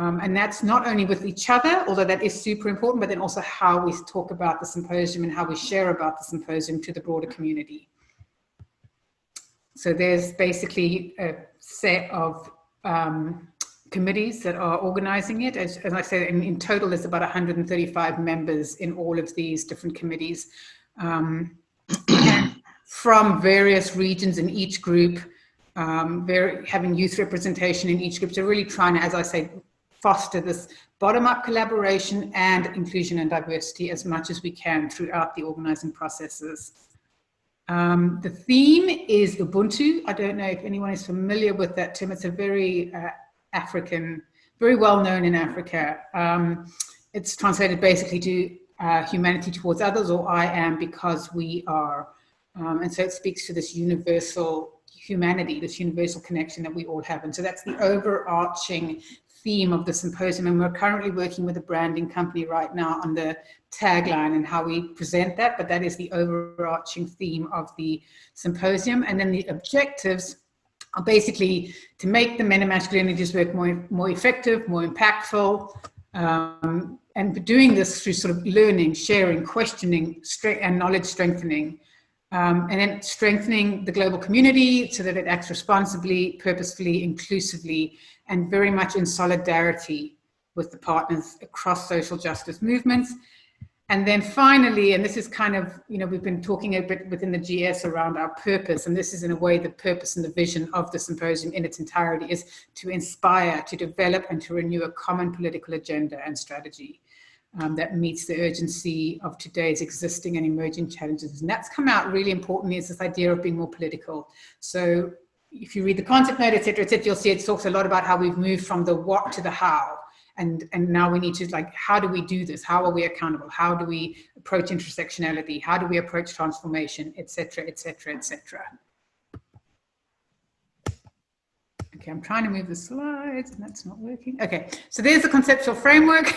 Speaker 10: And that's not only with each other, although that is super important, but then also how we talk about the symposium and how we share about the symposium to the broader community. So there's basically a set of committees that are organizing it. As I said, in total, there's about 135 members in all of these different committees from various regions in each group, having youth representation in each group. So really trying to, as I say, foster this bottom-up collaboration and inclusion and diversity as much as we can throughout the organizing processes. The theme is Ubuntu. I don't know if anyone is familiar with that term. It's a very African, very well known in Africa. It's translated basically to humanity towards others, or I am because we are. And so it speaks to this universal humanity, this universal connection that we all have. And so that's the overarching theme of the symposium. And we're currently working with a branding company right now on the tagline and how we present that, but that is the overarching theme of the symposium. And then the objectives are basically to make the men and masculinities work more effective, more impactful, and doing this through sort of learning, sharing, questioning, and knowledge strengthening. And then strengthening the global community so that it acts responsibly, purposefully, inclusively, and very much in solidarity with the partners across social justice movements. And then finally, and this is kind of, we've been talking a bit within the GS around our purpose, and this is in a way the purpose and the vision of the symposium in its entirety is to inspire, to develop, and to renew a common political agenda and strategy that meets the urgency of today's existing and emerging challenges. And that's come out really importantly is this idea of being more political. So if you read the concept note, et cetera, you'll see it talks a lot about how we've moved from the what to the how. And now we need to, how do we do this? How are we accountable? How do we approach intersectionality? How do we approach transformation, et cetera, et cetera, et cetera. Okay, I'm trying to move the slides and that's not working. Okay, so there's the conceptual framework.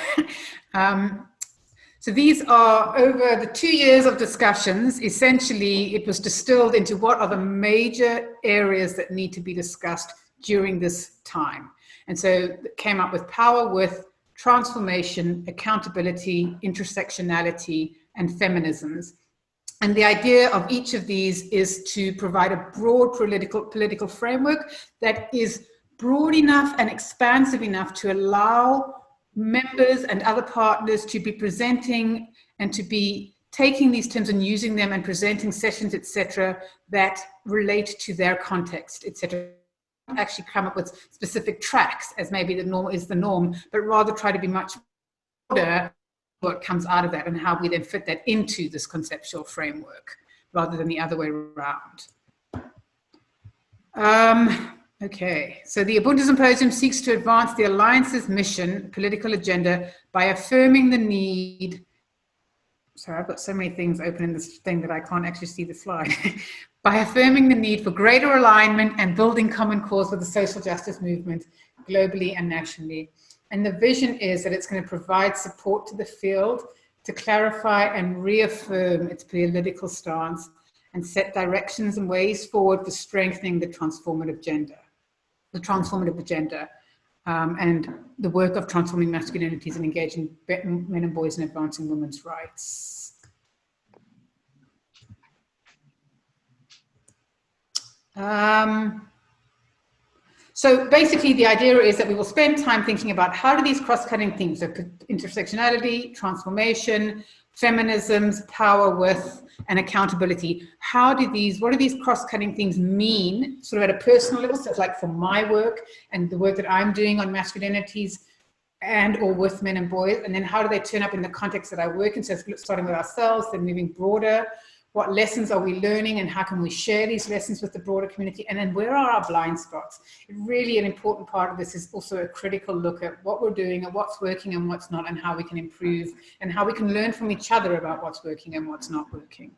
Speaker 10: So these are over the 2 years of discussions. Essentially, it was distilled into what are the major areas that need to be discussed during this time. And so it came up with power, with transformation, accountability, intersectionality, and feminisms. And the idea of each of these is to provide a broad political framework that is broad enough and expansive enough to allow members and other partners to be presenting and to be taking these terms and using them and presenting sessions, etc., that relate to their context, etc. Actually come up with specific tracks as maybe the norm, but rather try to be much broader what comes out of that and how we then fit that into this conceptual framework rather than the other way around. Okay, so the Ubuntu Symposium seeks to advance the Alliance's mission, political agenda, by affirming the need. Sorry, I've got so many things open in this thing that I can't actually see the slide. By affirming the need for greater alignment and building common cause with the social justice movement globally and nationally. And the vision is that it's going to provide support to the field to clarify and reaffirm its political stance and set directions and ways forward for strengthening the transformative agenda. And the work of transforming masculinities and engaging men and boys in advancing women's rights. So basically the idea is that we will spend time thinking about how do these cross-cutting themes, so intersectionality, transformation, feminisms, power, with, and accountability, what do these cross-cutting themes mean, sort of at a personal level, so it's like for my work and the work that I'm doing on masculinities and or with men and boys, and then how do they turn up in the context that I work in, so starting with ourselves, then moving broader. What lessons are we learning and how can we share these lessons with the broader community? And then where are our blind spots? Really an important part of this is also a critical look at what we're doing and what's working and what's not and how we can improve and how we can learn from each other about what's working and what's not working.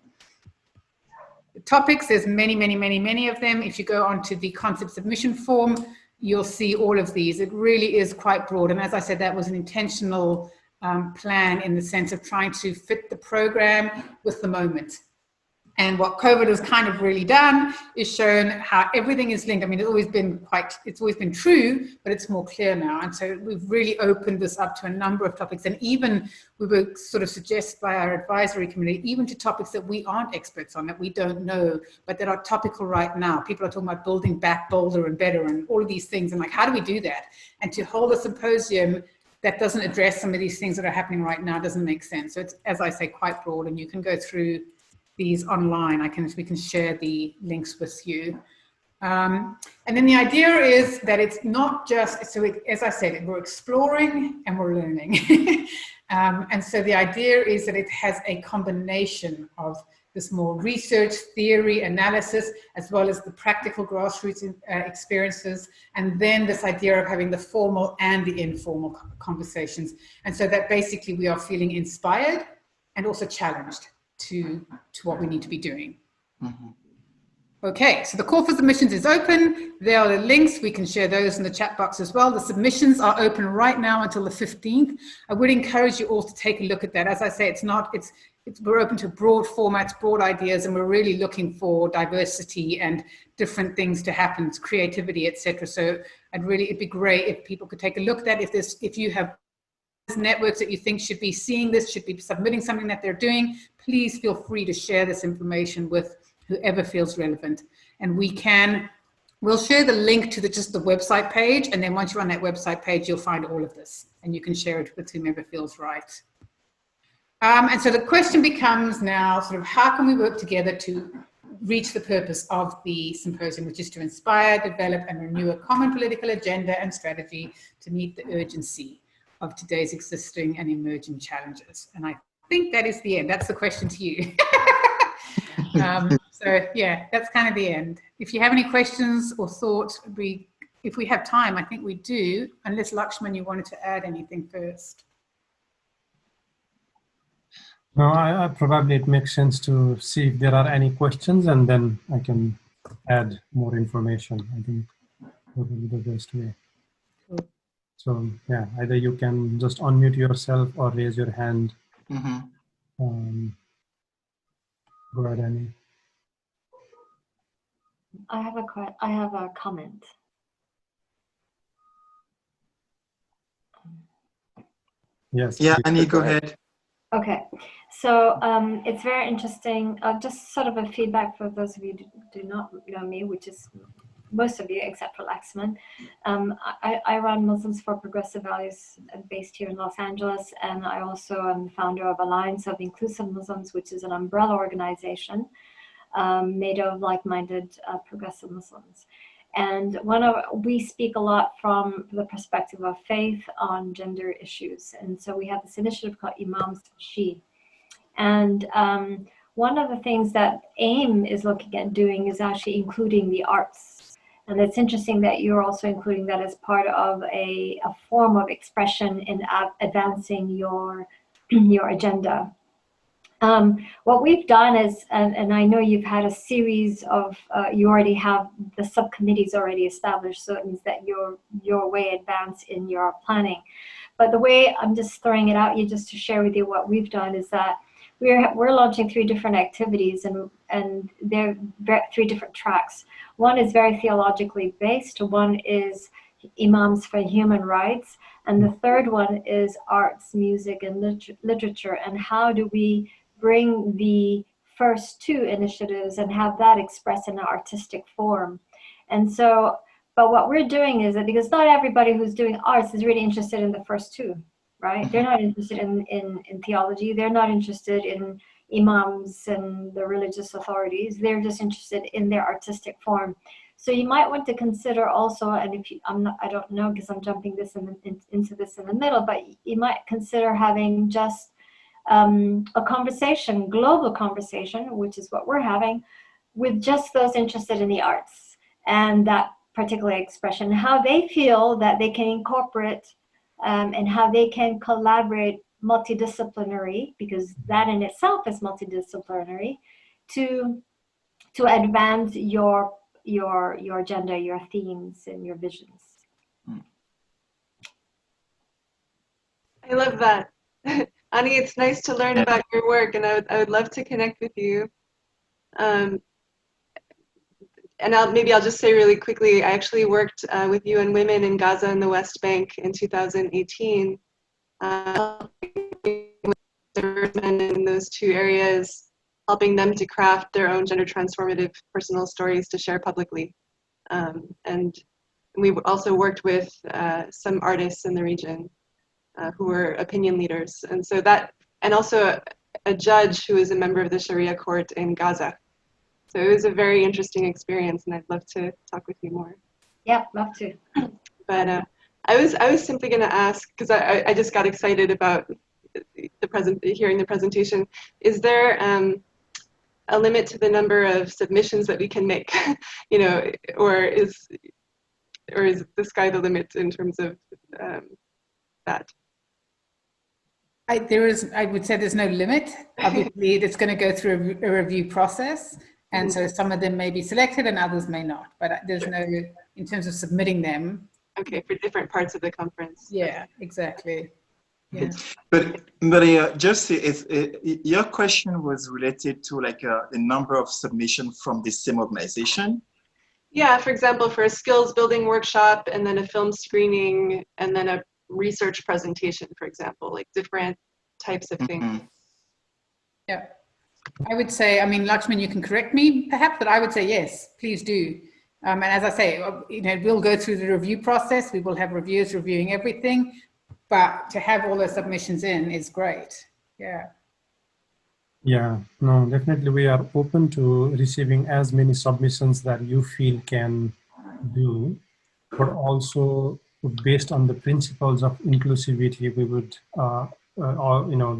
Speaker 10: The topics, there's many, many, many, many of them. If you go onto the concept submission form, you'll see all of these. It really is quite broad. And as I said, that was an intentional plan in the sense of trying to fit the program with the moment. And what COVID has kind of really done is shown how everything is linked. I mean, it's always been true, but it's more clear now. And so we've really opened this up to a number of topics. And even we were sort of suggested by our advisory committee, even to topics that we aren't experts on, that we don't know, but that are topical right now. People are talking about building back bolder and better and all of these things. And like, how do we do that? And to hold a symposium that doesn't address some of these things that are happening right now doesn't make sense. So it's, as I say, quite broad, and you can go through these online. We can share the links with you. And then the idea is that it's not just, so as I said, we're exploring and we're learning. And so the idea is that it has a combination of this more research, theory, analysis, as well as the practical grassroots experiences, and then this idea of having the formal and the informal conversations. And so that basically we are feeling inspired and also challenged to what we need to be doing.
Speaker 2: Mm-hmm.
Speaker 10: Okay, so the call for submissions is open. There are the links. We can share those in the chat box as well. The submissions are open right now until the 15th. I would encourage you all to take a look at that. As I say, we're open to broad formats, broad ideas, and we're really looking for diversity and different things to happen, creativity, etc. So it'd be great if people could take a look at that. If you have networks that you think should be seeing this, should be submitting something that they're doing, please feel free to share this information with whoever feels relevant. And we'll share the link to just the website page, and then once you're on that website page, you'll find all of this, and you can share it with whomever feels right. And so the question becomes now sort of how can we work together to reach the purpose of the symposium, which is to inspire, develop, and renew a common political agenda and strategy to meet the urgency of today's existing and emerging challenges. And I think that is the end. That's the question to you. So yeah, that's kind of the end. If you have any questions or thoughts, if we have time, I think we do, unless Lakshman, you wanted to add anything first.
Speaker 9: No, probably it makes sense to see if there are any questions, and then I can add more information. I think that would be the best way.
Speaker 10: Cool.
Speaker 9: So yeah, either you can just unmute yourself or raise your hand.
Speaker 2: Mm-hmm.
Speaker 9: Go ahead, Annie.
Speaker 11: I have a comment.
Speaker 9: Yes.
Speaker 2: Yeah, Annie, go ahead.
Speaker 11: Okay, so it's very interesting. Just sort of a feedback for those of you who do not know me, which is most of you except for Laxman. I run Muslims for Progressive Values based here in Los Angeles, and I also am founder of Alliance of Inclusive Muslims, which is an umbrella organization made of like-minded progressive Muslims. And we speak a lot from the perspective of faith on gender issues. And so we have this initiative called Imams She. And one of the things that AIM is looking at doing is actually including the arts. And it's interesting that you're also including that as part of a form of expression in advancing your agenda. What we've done is, and I know you've had a series of, you already have the subcommittees already established, so it means that you're way advanced in your planning. But the way I'm just throwing it out, just to share with you what we've done is that we're launching 3 different activities, and they're 3 different tracks. One is very theologically based, one is Imams for Human Rights, and the third one is arts, music, and literature, and how do we bring the first 2 initiatives and have that expressed in an artistic form. And so, but what we're doing is that, because not everybody who's doing arts is really interested in the first 2, right? They're not interested in theology. They're not interested in imams and the religious authorities. They're just interested in their artistic form. So you might want to consider also, and if you, I don't know because I'm jumping into this in the middle, but you might consider having just a conversation, global conversation, which is what we're having, with just those interested in the arts and that particular expression, how they feel that they can incorporate and how they can collaborate multidisciplinary, because that in itself is multidisciplinary, to advance your agenda, your themes, and your visions.
Speaker 6: I love that. Ani, it's nice to learn about your work, and I would love to connect with you. And maybe I'll just say really quickly, I actually worked with UN Women in Gaza and the West Bank in 2018. Men in those 2 areas, helping them to craft their own gender transformative personal stories to share publicly. And we also worked with some artists in the region who were opinion leaders. And so and also a judge who is a member of the Sharia court in Gaza. So it was a very interesting experience, and I'd love to talk with you more.
Speaker 11: Yeah, love to.
Speaker 6: But I was simply going to ask, because I just got excited about hearing the presentation. Is there a limit to the number of submissions that we can make, you know, or is the sky the limit in terms of that?
Speaker 10: I would say there's no limit. Obviously, it's going to go through a review process. And so some of them may be selected and others may not. But there's no, in terms of submitting them.
Speaker 6: Okay, for different parts of the conference.
Speaker 10: Yeah, exactly. Yeah.
Speaker 2: But just your question was related to like the number of submissions from the same organization?
Speaker 6: Yeah, for example, for a skills building workshop and then a film screening and then a research presentation, for example, like different types of things.
Speaker 10: Yeah, I would say, I mean, Lakshman, you can correct me perhaps, but I would say yes, please do. And as I say, you know, we'll go through the review process. We will have reviewers reviewing everything, but to have all those submissions in is great. Yeah.
Speaker 9: Yeah, no, definitely we are open to receiving as many submissions that you feel can do, but also based on the principles of inclusivity, we would, you know,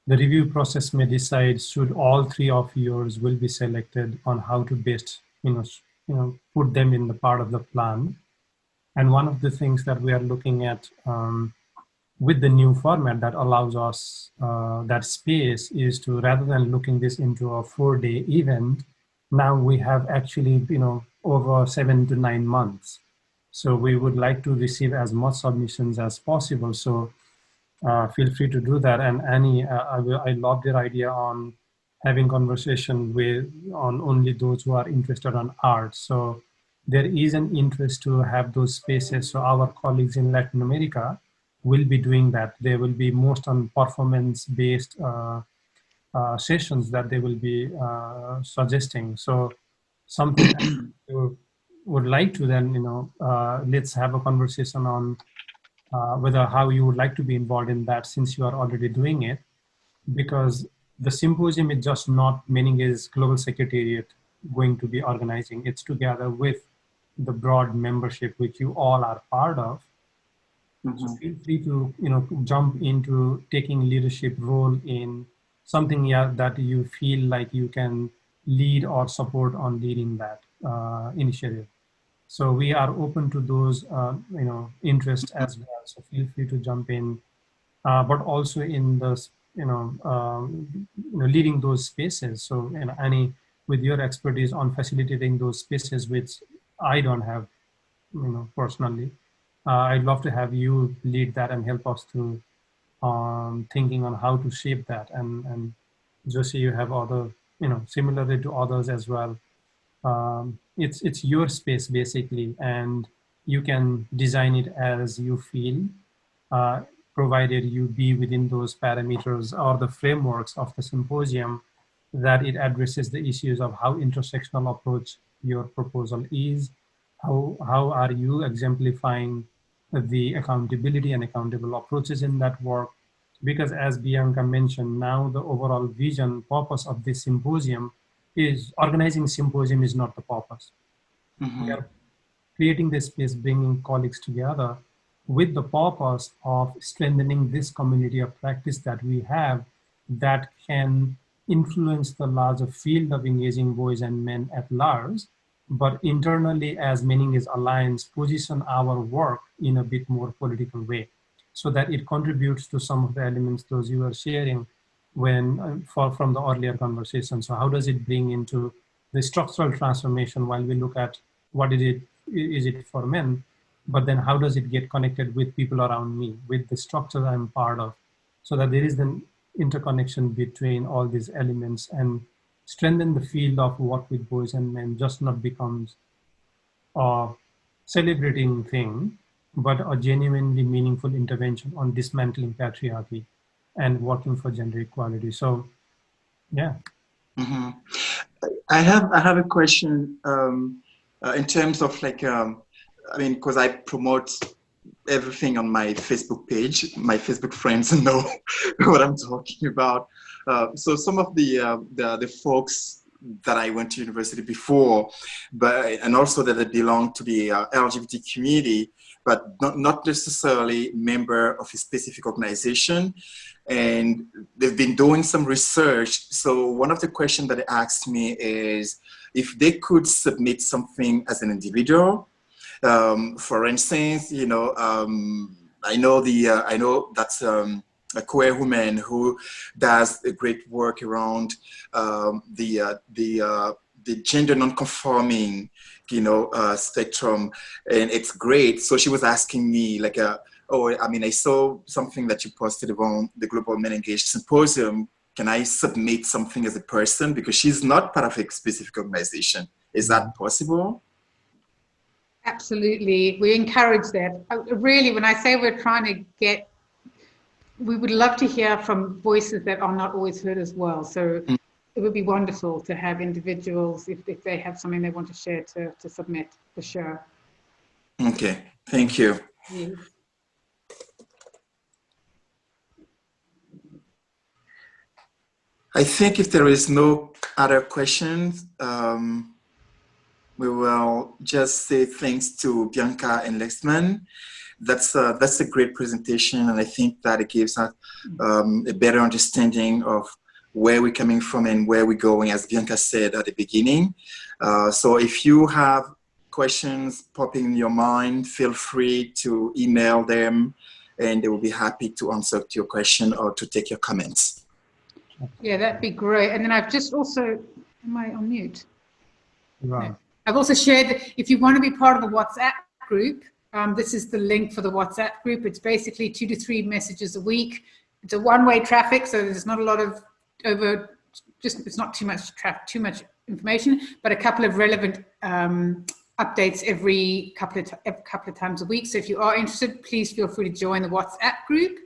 Speaker 9: the review process may decide should all three of yours will be selected on how to best, you know, put them in the part of the plan. And one of the things that we are looking at with the new format that allows us that space is to, rather than looking this into a 4-day event, now we have actually, you know, over 7 to 9 months. So we would like to receive as much submissions as possible. So feel free to do that. And Annie, I love your idea on having conversation on only those who are interested on art. So there is an interest to have those spaces. So our colleagues in Latin America will be doing that. They will be most on performance-based sessions that they will be suggesting. So something you would like to then, you know, let's have a conversation on whether how you would like to be involved in that since you are already doing it, because the symposium is just not MenEngage Global Secretariat going to be organizing. It's together with the broad membership, which you all are part of. So feel free to, you know, jump into taking leadership role in something that you feel like you can lead or support on leading that initiative. So we are open to those, you know, interests as well. So feel free to jump in, but also in the, you know, leading those spaces. So, you know, Annie, with your expertise on facilitating those spaces, which I don't have, you know, personally, I'd love to have you lead that and help us to thinking on how to shape that. And Josie, you have other, you know, similarly to others as well. It's your space basically, and you can design it as you feel, provided you be within those parameters or the frameworks of the symposium, that it addresses the issues of how intersectional approach your proposal is, how are you exemplifying the accountability and accountable approaches in that work. Because as Bianca mentioned, now the overall vision, purpose of this symposium is organizing symposium is not the purpose. We are creating this space, bringing colleagues together with the purpose of strengthening this community of practice that we have that can influence the larger field of engaging boys and men at large, but internally as MenEngage Alliance position our work in a bit more political way so that it contributes to some of the elements those you were sharing when from the earlier conversation. So how does it bring into the structural transformation while we look at what is it for men, but then how does it get connected with people around me, with the structure I'm part of, so that there is an interconnection between all these elements and strengthen the field of work with boys and men just not becomes a celebrating thing, but a genuinely meaningful intervention on dismantling patriarchy and working for gender equality. So, yeah.
Speaker 2: I have a question in terms of like, I mean, because I promote everything on my Facebook page. My Facebook friends know what I'm talking about. So some of the folks that I went to university before, and also that they belong to the LGBT community, but not necessarily member of a specific organization. and they've been doing some research. So one of the questions that they asked me is if they could submit something as an individual. For instance, you know, I know that's a queer woman who does a great work around the gender non-conforming, you know, spectrum, and it's great. So she was asking me like, oh, I mean, I saw something that you posted on the Global MenEngage Symposium. Can I submit something as a person? Because she's not part of a specific organization. Is that possible?
Speaker 10: Absolutely, we encourage that. Really, when I say we're trying to get, we would love to hear from voices that are not always heard as well. So it would be wonderful to have individuals, if they have something they want to share, to submit, for sure.
Speaker 2: Okay, thank you.
Speaker 10: Yes.
Speaker 2: I think if there is no other questions, we will just say thanks to Bianca and Lexman. That's a great presentation, and I think that it gives us a better understanding of where we're coming from and where we're going, as Bianca said at the beginning. So if you have questions popping in your mind, feel free to email them, and they will be happy to answer to your question or to take your comments.
Speaker 10: Yeah, that'd be great. And then I've just also, am I on mute?
Speaker 9: Wow.
Speaker 10: No. I've also shared, if you want to be part of the WhatsApp group, this is the link for the WhatsApp group. It's basically 2 to 3 messages a week. It's a one-way traffic, so there's not a lot of it's not too much information, but a couple of relevant updates every couple of times a week. So if you are interested, please feel free to join the WhatsApp group.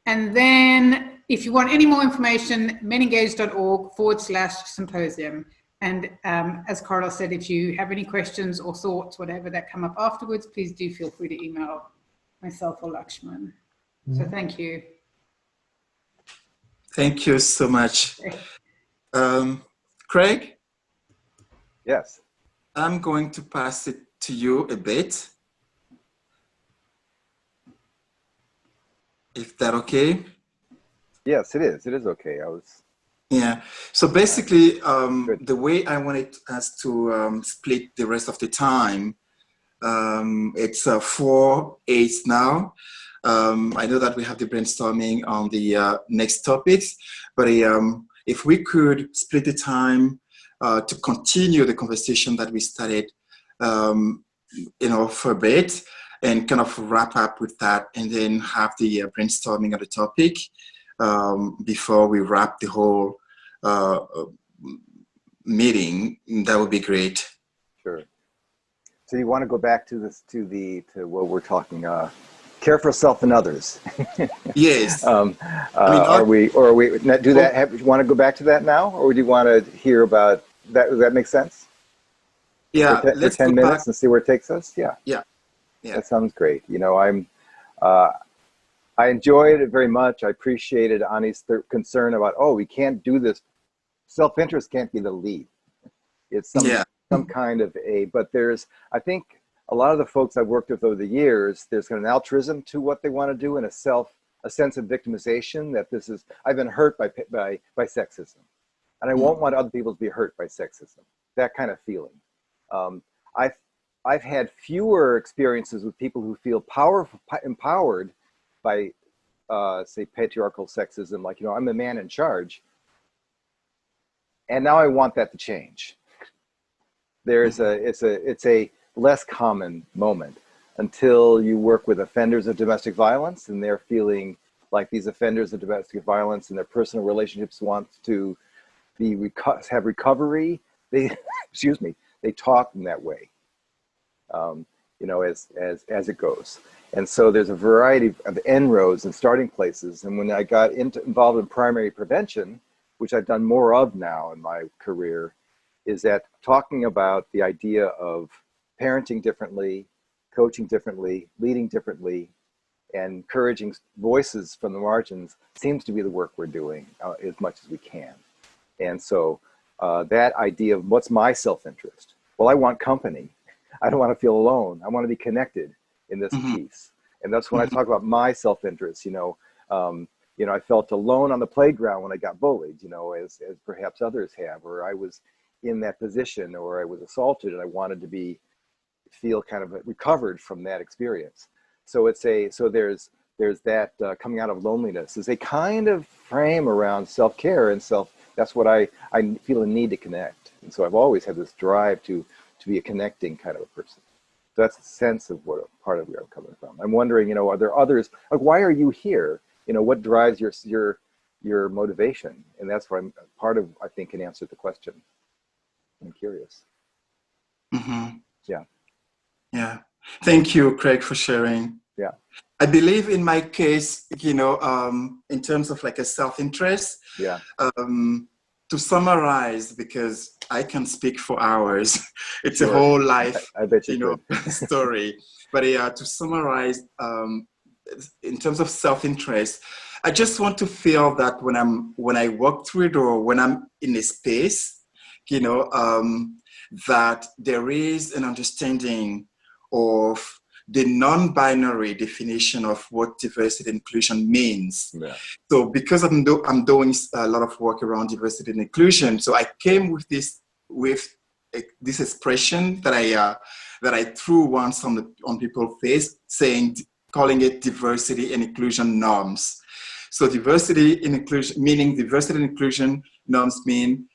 Speaker 10: And then if you want any more information, menengage.org/symposium. And as Carlos said, if you have any questions or thoughts, whatever that come up afterwards, please do feel free to email myself or Lakshman. So thank you.
Speaker 2: Thank you so much. Craig?
Speaker 1: Yes.
Speaker 2: I'm going to pass it to you a bit. If that okay?
Speaker 1: Yes, it is. It is okay.
Speaker 2: Yeah. So basically, the way I wanted us to split the rest of the time, it's 4/8 now. I know that we have the brainstorming on the next topics, but if we could split the time to continue the conversation that we started, you know, for a bit, and kind of wrap up with that, and then have the brainstorming of the topic before we wrap the whole meeting, that would be great.
Speaker 1: Sure. So you want to go back to this, to what we're talking, care for self and others.
Speaker 2: Yes.
Speaker 1: I mean, are we do that? You want to go back to that now, or do you want to hear about that? Does that make sense?
Speaker 2: Yeah.
Speaker 1: For 10 minutes and see where it takes us. Yeah.
Speaker 2: Yeah. Yeah.
Speaker 1: That sounds great. You know, I enjoyed it very much. I appreciated Ani's concern about, oh, we can't do this. Self-interest can't be the lead. It's some kind of but I think a lot of the folks I've worked with over the years, there's an altruism to what they want to do, and a sense of victimization that I've been hurt by sexism, and I won't want other people to be hurt by sexism. That kind of feeling. I've had fewer experiences with people who feel empowered by, say, patriarchal sexism, like, you know, I'm the man in charge. And now I want that to change. It's a less common moment until you work with offenders of domestic violence, and they're feeling like these offenders of domestic violence in their personal relationships want to have recovery. They, excuse me, they talk in that way, you know, as it goes. And so there's a variety of inroads and starting places. And when I got involved in primary prevention, which I've done more of now in my career, is that talking about the idea of parenting differently, coaching differently, leading differently, and encouraging voices from the margins seems to be the work we're doing as much as we can. And so that idea of what's my self-interest? Well, I want company. I don't want to feel alone. I want to be connected in this piece. And that's when I talk about my self-interest, you know, You know, I felt alone on the playground when I got bullied, you know, as perhaps others have, or I was in that position, or I was assaulted and I wanted to feel kind of recovered from that experience. So there's that coming out of loneliness is a kind of frame around self-care and that's what I feel a need to connect. And so I've always had this drive to be a connecting kind of a person. So that's the sense of what part of where I'm coming from. I'm wondering, you know, are there others, like, why are you here? You know, what drives your motivation? And that's where part of, I think, can answer the question. I'm curious.
Speaker 2: Mm-hmm.
Speaker 1: Yeah.
Speaker 2: Yeah. Thank you, Craig, for sharing.
Speaker 1: Yeah.
Speaker 2: I believe in my case, you know, in terms of like a self-interest,
Speaker 1: yeah.
Speaker 2: To summarize, because I can speak for hours, it's
Speaker 1: Sure.
Speaker 2: a whole life,
Speaker 1: I bet you
Speaker 2: know, story. But to summarize, in terms of self-interest, I just want to feel that when I walk through it or when I'm in a space, you know, that there is an understanding of the non-binary definition of what diversity and inclusion means.
Speaker 1: Yeah. So
Speaker 2: because I'm doing a lot of work around diversity and inclusion, so I came with this expression that I threw once on people's face, calling it diversity and inclusion norms. So diversity and inclusion, meaning diversity and inclusion norms mean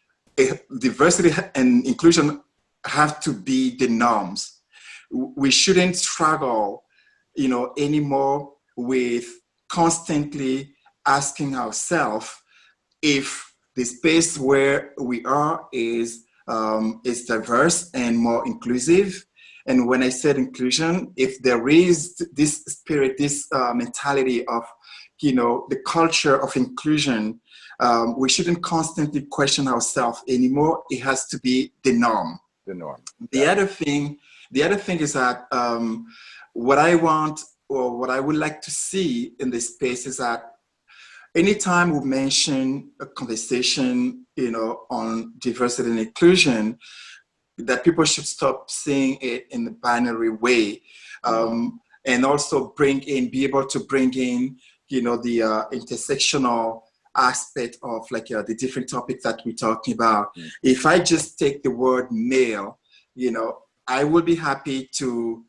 Speaker 2: diversity and inclusion have to be the norms. We shouldn't struggle, you know, anymore with constantly asking ourselves if the space where we are is diverse and more inclusive. And when I said inclusion, if there is this spirit, this mentality of, you know, the culture of inclusion, we shouldn't constantly question ourselves anymore. It has to be the norm.
Speaker 1: The norm.
Speaker 2: The other thing is that what I want or what I would like to see in this space is that anytime we mention a conversation, you know, on diversity and inclusion, that people should stop seeing it in the binary way, and also be able to bring in, you know, the intersectional aspect of like the different topics that we're talking about. Mm-hmm. If I just take the word male, you know, I would be happy to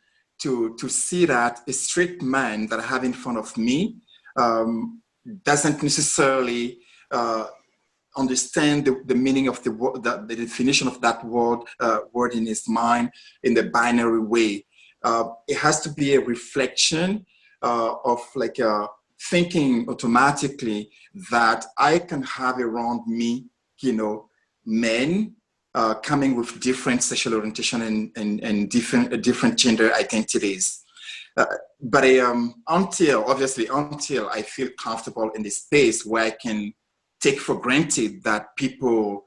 Speaker 2: see that a straight man that I have in front of me doesn't necessarily understand the meaning of the word, the definition of that word in his mind in the binary way. It has to be a reflection of like thinking automatically that I can have around me, you know, men coming with different sexual orientation and different gender identities. But until I feel comfortable in this space where I can take for granted that people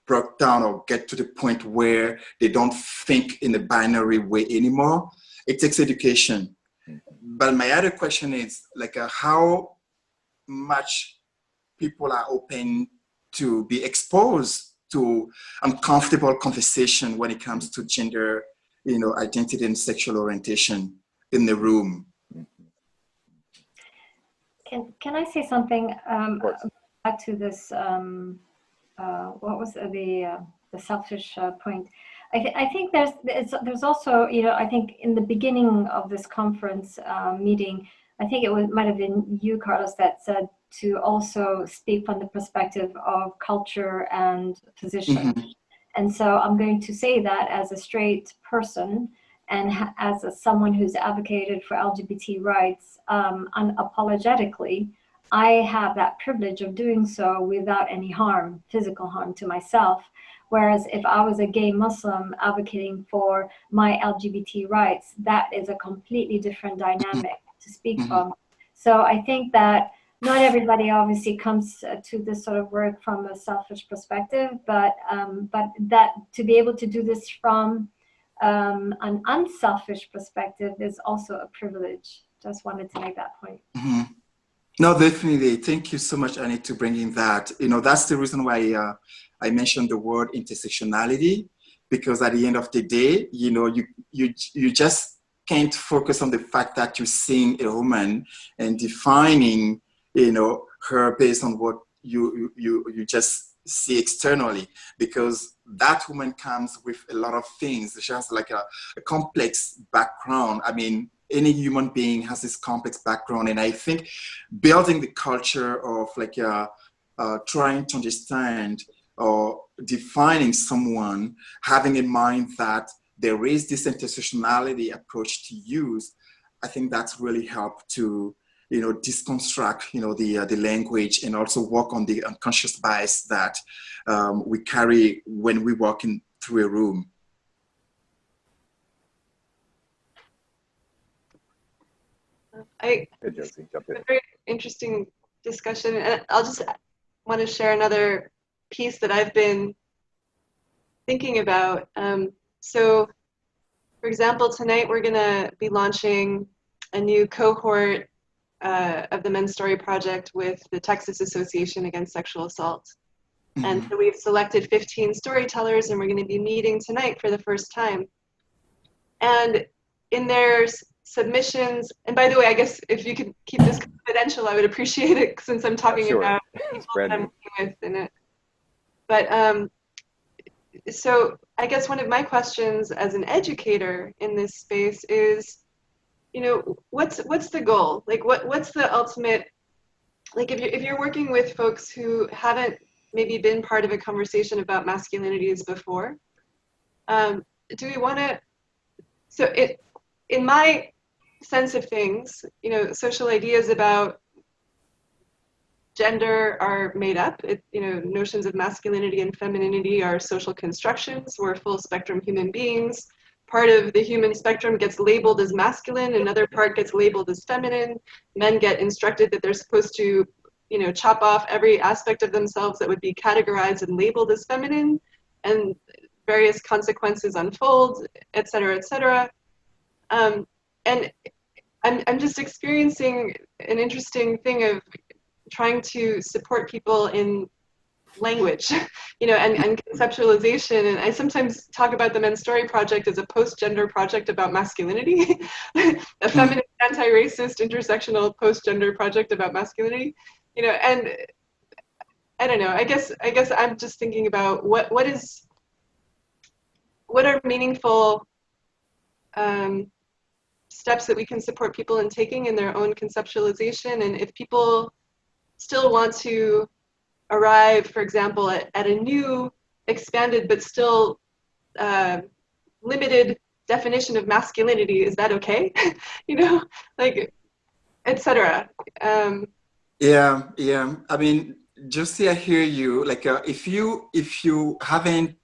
Speaker 2: broke down or get to the point where they don't think in the binary way anymore, it takes education. But my other question is like how much people are open to be exposed to uncomfortable conversation when it comes to gender, you know, identity and sexual orientation in the room.
Speaker 11: Can I say something back to this? What was the selfish point? I think there's also, you know, I think in the beginning of this conference meeting, I think might have been you, Carlos, that said to also speak from the perspective of culture and position. Mm-hmm. And so I'm going to say that as a straight person and as someone who's advocated for LGBT rights unapologetically, I have that privilege of doing so without any harm, physical harm to myself. Whereas if I was a gay Muslim advocating for my LGBT rights, that is a completely different dynamic to speak from. So I think that not everybody obviously comes to this sort of work from a selfish perspective, but that to be able to do this from an unselfish perspective is also a privilege. Just wanted to make that point.
Speaker 2: Mm-hmm. No, definitely. Thank you so much, Annie, to bringing that. You know, that's the reason why I mentioned the word intersectionality, because at the end of the day, you know, you just can't focus on the fact that you're seeing a woman and defining, you know, her based on what you just see externally, because that woman comes with a lot of things. She has like a complex background. I mean, any human being has this complex background, and I think building the culture of like trying to understand or defining someone, having in mind that there is this intersectionality approach to use, I think that's really helped to, you know, deconstruct, you know, the language, and also work on the unconscious bias that we carry when we walk in through a room.
Speaker 1: Hey, Josie, jump in.
Speaker 6: A very interesting discussion, and I'll just want to share another piece that I've been thinking about. So, for example, tonight we're going to be launching a new cohort of the Men's Story Project with the Texas Association Against Sexual Assault. Mm-hmm. And so we've selected 15 storytellers, and we're going to be meeting tonight for the first time. And in their submissions, and by the way, I guess if you could keep this confidential, I would appreciate it, since I'm talking about people that I'm working with in it. But so I guess one of my questions as an educator in this space is, you know, what's the goal? Like, what's the ultimate? Like, if you're working with folks who haven't maybe been part of a conversation about masculinities before, do we want to? So in my sense of things, you know, social ideas about gender are made up. You know, notions of masculinity and femininity are social constructions. We're full spectrum human beings. Part of the human spectrum gets labeled as masculine, another part gets labeled as feminine. Men get instructed that they're supposed to, you know, chop off every aspect of themselves that would be categorized and labeled as feminine, and various consequences unfold, et cetera, et cetera. And I'm just experiencing an interesting thing of trying to support people in language, you know, and conceptualization. And I sometimes talk about the Men's Story Project as a post-gender project about masculinity, a feminist, anti-racist, intersectional post-gender project about masculinity, you know. And I don't know, I guess I'm just thinking about what are meaningful steps that we can support people in taking in their own conceptualization. And if people still want to arrive, for example, at a new, expanded, but still limited definition of masculinity, is that okay? You know, like, etc.
Speaker 2: Yeah. I mean, Josie, I hear you. Like, if you haven't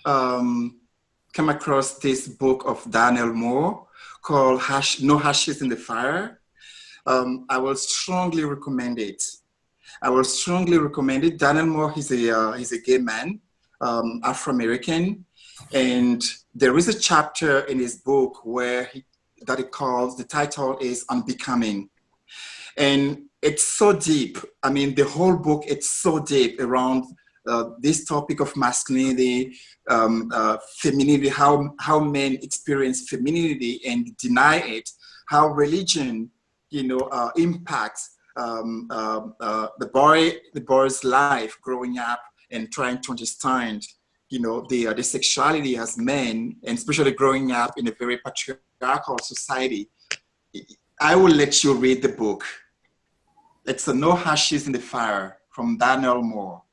Speaker 2: come across this book of Daniel Moore called No Ashes in the Fire, I will strongly recommend it. Daniel Moore, he's a gay man, Afro-American, and there is a chapter in his book where the title is Unbecoming. And it's so deep. I mean, the whole book, it's so deep around this topic of masculinity, femininity, how men experience femininity and deny it, how religion, you know, impacts the boy's life growing up and trying to understand, you know, the sexuality as men, and especially growing up in a very patriarchal society. I will let you read the book. It's No Ashes in the Fire from Daniel Moore.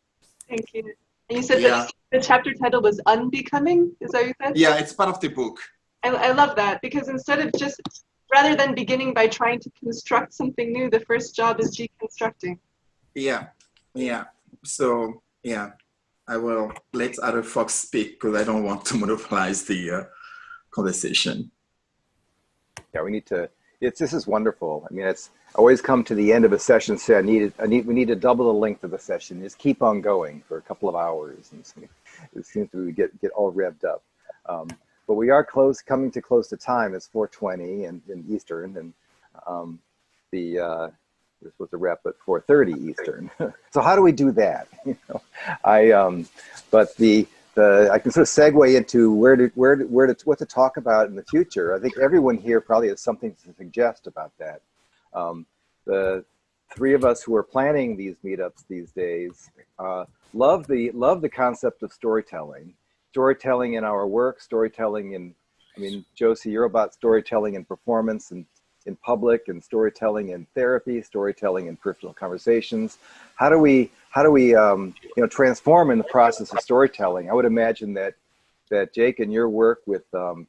Speaker 6: Thank you. And you said that the chapter title was Unbecoming? Is that what you said?
Speaker 2: Yeah, it's part of the book.
Speaker 6: I love that, because instead of just, rather than beginning by trying to construct something new, the first job is deconstructing.
Speaker 2: Yeah. So, yeah, I will let other folks speak because I don't want to monopolize the conversation.
Speaker 1: Yeah, we need to, this is wonderful. I mean, it's always come to the end of a session, say we need to double the length of the session, just keep on going for a couple of hours. And it seems to get all revved up. But we are coming to close to time. It's 4:20 and in Eastern, and we're supposed to wrap at 4:30 Eastern. So how do we do that? You know, but I can sort of segue into what to talk about in the future. I think everyone here probably has something to suggest about that. three of us who are planning these meetups these days love the concept of storytelling in our work, storytelling in, I mean, Josie, you're about storytelling in performance and in public, and storytelling in therapy, storytelling in personal conversations. How do we transform in the process of storytelling? I would imagine that Jake, in your work with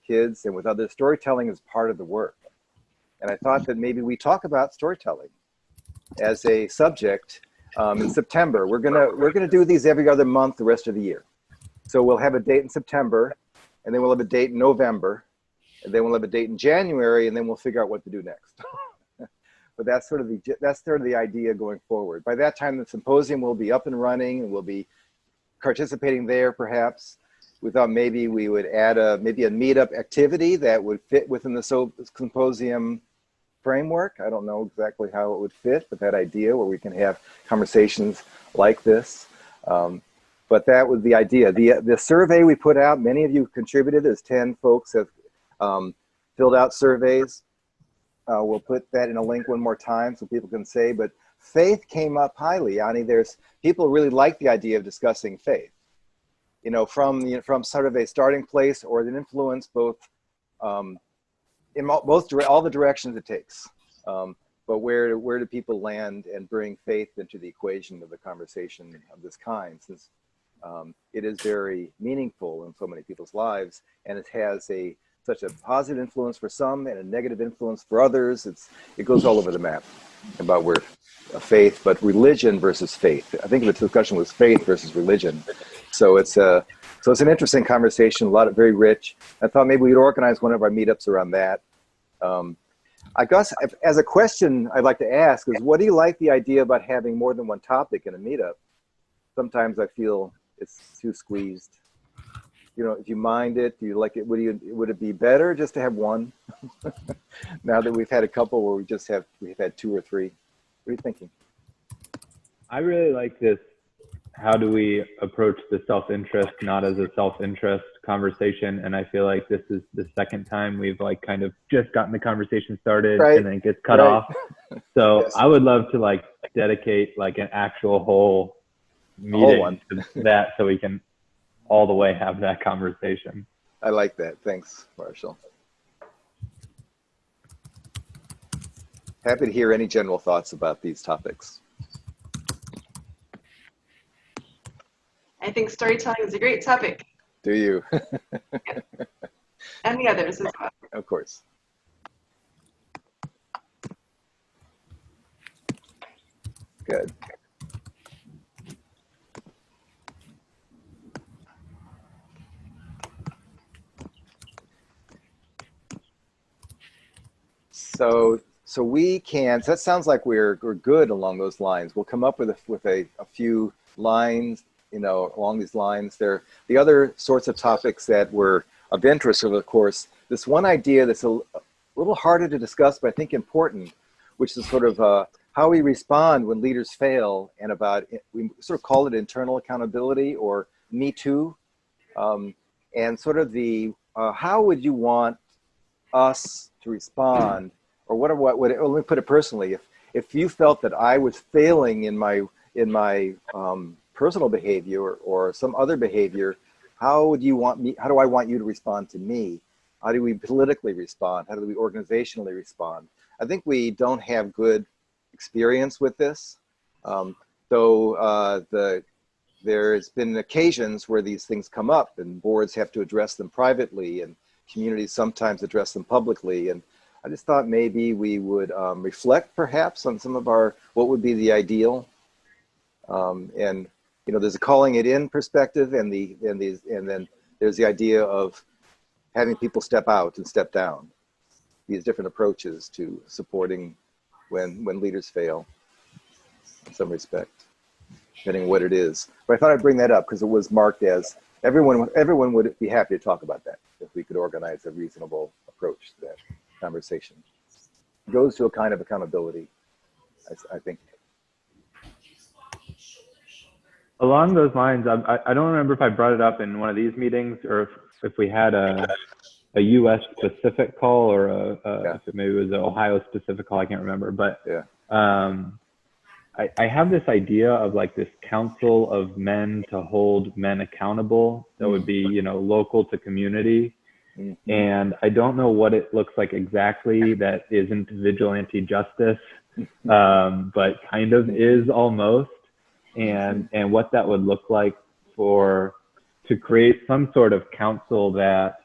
Speaker 1: kids and with others, storytelling is part of the work. And I thought that maybe we talk about storytelling as a subject in September. We're gonna do these every other month the rest of the year. So we'll have a date in September, and then we'll have a date in November, and then we'll have a date in January, and then we'll figure out what to do next. But that's sort of the idea going forward. By that time, the symposium will be up and running, and we'll be participating there, perhaps. We thought maybe we would add maybe a meetup activity that would fit within the symposium framework. I don't know exactly how it would fit, but that idea where we can have conversations like this. But that was the idea. The survey we put out, many of you contributed, as 10 folks have filled out surveys. We'll put that in a link one more time so people can say, but faith came up highly, Yanni. There's people really like the idea of discussing faith, you know, from sort of a starting place or an influence both in all the directions it takes. But where do people land and bring faith into the equation of the conversation of this kind, since it is very meaningful in so many people's lives, and it has such a positive influence for some and a negative influence for others. It goes all over the map about where faith, but religion versus faith. I think the discussion was faith versus religion. So it's an interesting conversation, very rich. I thought maybe we'd organize one of our meetups around that. I guess as a question I'd like to ask is, what do you like the idea about having more than one topic in a meetup? Sometimes I feel it's too squeezed. You know, if you mind it, do you like it? Would it be better just to have one? Now that we've had a couple where we've had 2 or 3. What are you thinking?
Speaker 4: I really like this. How do we approach the self-interest not as a self-interest conversation? And I feel like this is the second time we've like kind of just gotten the conversation started, right, and then it gets cut off. So yes. I would love to like dedicate like an actual whole meeting to that, so we can all the way have that conversation.
Speaker 1: I like that. Thanks, Marshall. Happy to hear any general thoughts about these topics.
Speaker 6: I think storytelling is a great topic.
Speaker 1: Do you?
Speaker 6: Yeah. And the others as well.
Speaker 1: Of course. Good. So we can. So that sounds like we're good along those lines. We'll come up with a few lines, you know, along these lines. There, the other sorts of topics that were of interest are, of course, this one idea that's a little harder to discuss, but I think important, which is sort of how we respond when leaders fail, and we sort of call it internal accountability or Me Too, and sort of how would you want us to respond, or let me put it personally, if you felt that I was failing in my personal behavior or some other behavior, how do I want you to respond to me? How do we politically respond? How do we organizationally respond? I think we don't have good experience with this. There's been occasions where these things come up and boards have to address them privately, and communities sometimes address them publicly. And I just thought maybe we would reflect perhaps on some of what would be the ideal. And you know, there's a calling it in perspective, and then there's the idea of having people step out and step down. These different approaches to supporting when leaders fail in some respect, depending on what it is. But I thought I'd bring that up because it was marked as everyone would be happy to talk about that if we could organize a reasonable approach to that conversation. It goes to a kind of accountability, I think.
Speaker 4: Along those lines, I don't remember if I brought it up in one of these meetings or if we had a U.S. specific call or if maybe it was an Ohio specific call. I can't remember, but I have this idea of like this council of men to hold men accountable. That would be, you know, local to community. And I don't know what it looks like exactly that isn't vigilante justice, but kind of is almost. And what that would look like to create some sort of council that,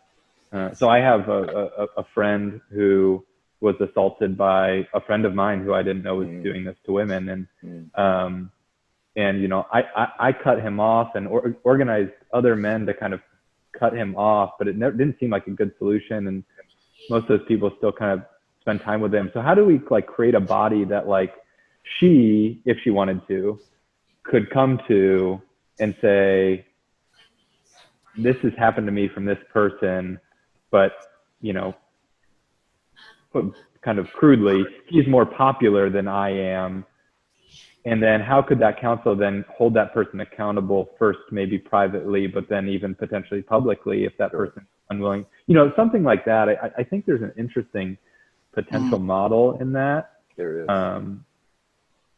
Speaker 4: so I have a friend who was assaulted by a friend of mine who I didn't know was doing this to women. And you know, I cut him off and organized other men to kind of cut him off, but it never didn't seem like a good solution. And most of those people still kind of spend time with him. So how do we like create a body that like she, if she wanted to, could come to and say, this has happened to me from this person, but, you know, kind of crudely, he's more popular than I am. And then how could that council then hold that person accountable first, maybe privately, but then even potentially publicly if that person's unwilling, you know, something like that. I think there's an interesting potential model in that.
Speaker 1: There is.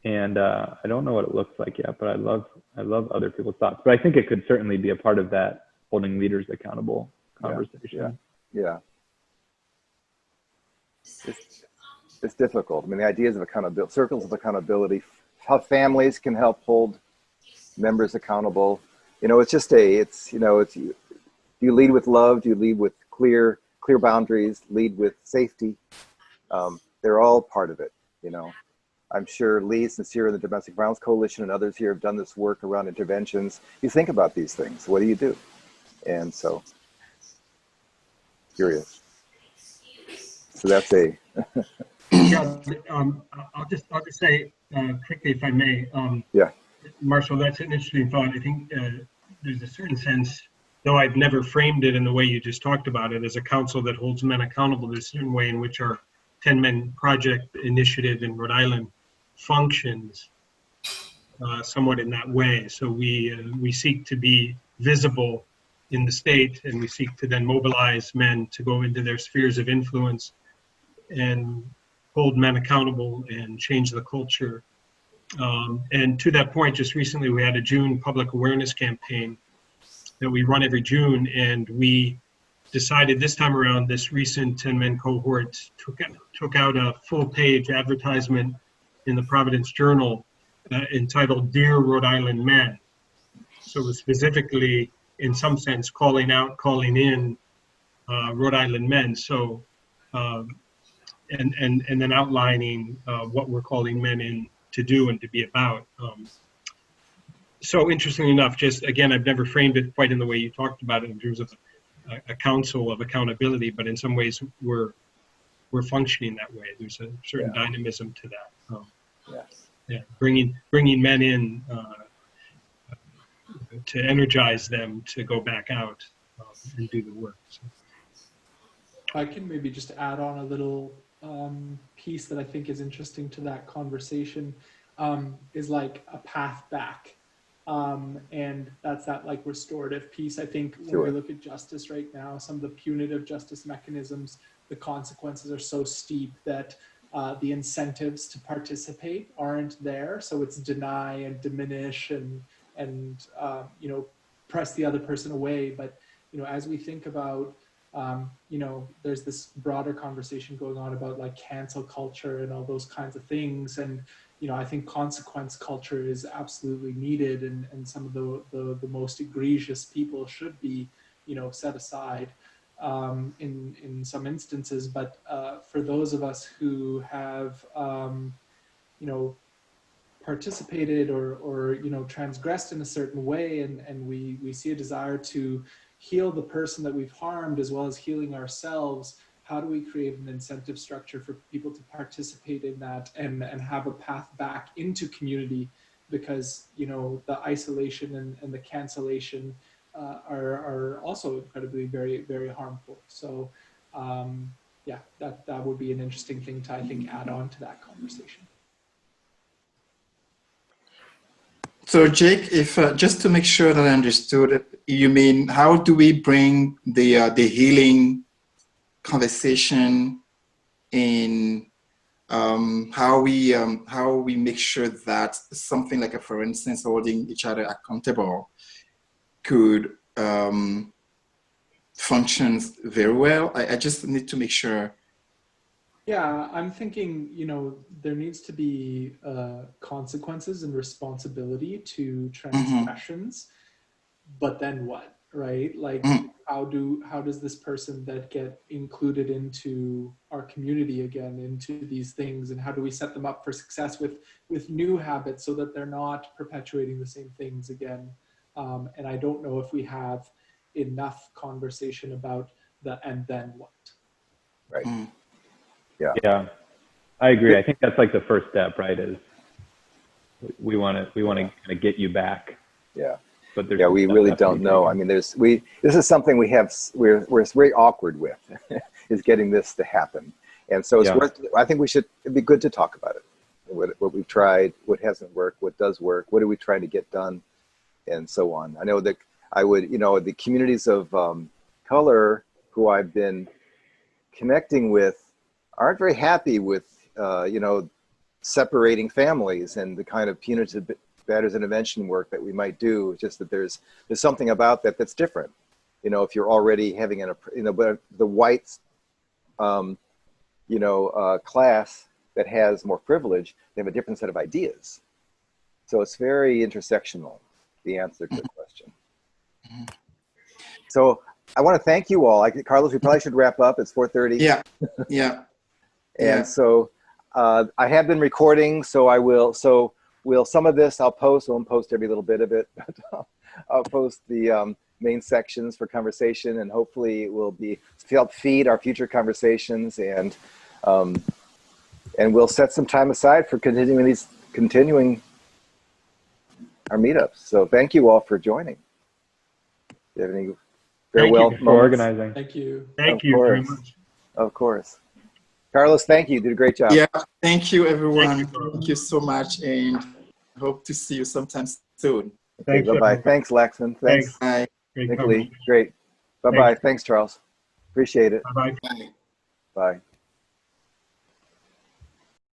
Speaker 4: And I don't know what it looks like yet, but I love other people's thoughts. But I think it could certainly be a part of that holding leaders accountable conversation.
Speaker 1: Yeah. It's difficult. I mean, the ideas of accountability, circles of accountability, how families can help hold members accountable. You know, it's just you know, do you lead with love? Do you lead with clear boundaries? Lead with safety? They're all part of it, you know. I'm sure Lee, Sincere, and the Domestic Violence Coalition and others here have done this work around interventions. You think about these things. What do you do? And so, curious. So that's
Speaker 8: Yeah, I'll just say quickly, if I may.
Speaker 1: Yeah.
Speaker 8: Marshall, that's an interesting thought. I think there's a certain sense, though I've never framed it in the way you just talked about it, as a council that holds men accountable. There's a certain way in which our 10 Men Project initiative in Rhode Island functions somewhat in that way. So we seek to be visible in the state, and we seek to then mobilize men to go into their spheres of influence and hold men accountable and change the culture. And to that point, just recently we had a June public awareness campaign that we run every June, and we decided this time around, this recent 10 Men cohort took out a full-page advertisement in the Providence Journal entitled Dear Rhode Island Men. So it was specifically, in some sense, calling in Rhode Island men. So, and then outlining what we're calling men in to do and to be about. So interestingly enough, just again, I've never framed it quite in the way you talked about it in terms of a council of accountability, but in some ways we're functioning that way. There's a certain dynamism to that. Yeah, bringing men in to energize them to go back out and do the work. So.
Speaker 5: I can maybe just add on a little piece that I think is interesting to that conversation, is like a path back. And that's that like restorative piece. I think when we look at justice right now, some of the punitive justice mechanisms, the consequences are so steep that the incentives to participate aren't there. So it's deny and diminish and you know, press the other person away. But, you know, as we think about, you know, there's this broader conversation going on about like cancel culture and all those kinds of things. And, you know, I think consequence culture is absolutely needed, and some of the most egregious people should be, you know, set aside in some instances. But for those of us who have, you know, participated or you know, transgressed in a certain way, and we see a desire to heal the person that we've harmed as well as healing ourselves, how do we create an incentive structure for people to participate in that and have a path back into community? Because, you know, the isolation and the cancellation are also incredibly very, very harmful. So yeah, that would be an interesting thing to, I think, add on to that conversation.
Speaker 2: So Jake, if just to make sure that I understood it, you mean how do we bring the healing conversation in how we make sure that something like, for instance, holding each other accountable could function very well. I just need to make sure.
Speaker 5: Yeah, I'm thinking, there needs to be consequences and responsibility to transgressions, but then what, right? Like, how does this person that get included into our community again, into these things, and how do we set them up for success with new habits so that they're not perpetuating the same things again? And I don't know if we have enough conversation about the and then what.
Speaker 1: Right.
Speaker 4: Yeah, I agree. I think that's like the first step, right? Is we want to kind of get you back.
Speaker 1: Yeah.
Speaker 4: But
Speaker 1: yeah, we really don't know. I mean, this is something we're very awkward with, is getting this to happen. And so it's I think it'd be good to talk about it. What we've tried, what hasn't worked, what does work, what are we trying to get done, and so on. I know that the communities of color who I've been connecting with aren't very happy with, separating families and the kind of punitive batters intervention work that we might do. It's just that there's something about that that's different. If you're already having but the white, class that has more privilege, they have a different set of ideas. So it's very intersectional, the answer to the question. So I want to thank you all. Carlos, we probably should wrap up. It's 4:30.
Speaker 2: Yeah.
Speaker 1: And so I have been recording, so I will. So some of this I'll post. I won't post every little bit of it, but I'll post the main sections for conversation, and hopefully it will help feed our future conversations, and we'll set some time aside for continuing our meetups. So thank you all for joining. Do you have any farewell
Speaker 4: Thank you for organizing?
Speaker 5: Thank you.
Speaker 8: Thank you very much.
Speaker 1: Of course. Carlos, thank you. You did a great job.
Speaker 2: Yeah, thank you, everyone. Thank you so much, and hope to see you sometime soon.
Speaker 1: Okay, bye-bye. Thanks, Laxman. Thanks.
Speaker 2: Bye.
Speaker 1: Nick Lee. Great. Bye-bye. Thanks, Charles. Appreciate it.
Speaker 8: Bye-bye.
Speaker 2: Bye.
Speaker 1: Bye.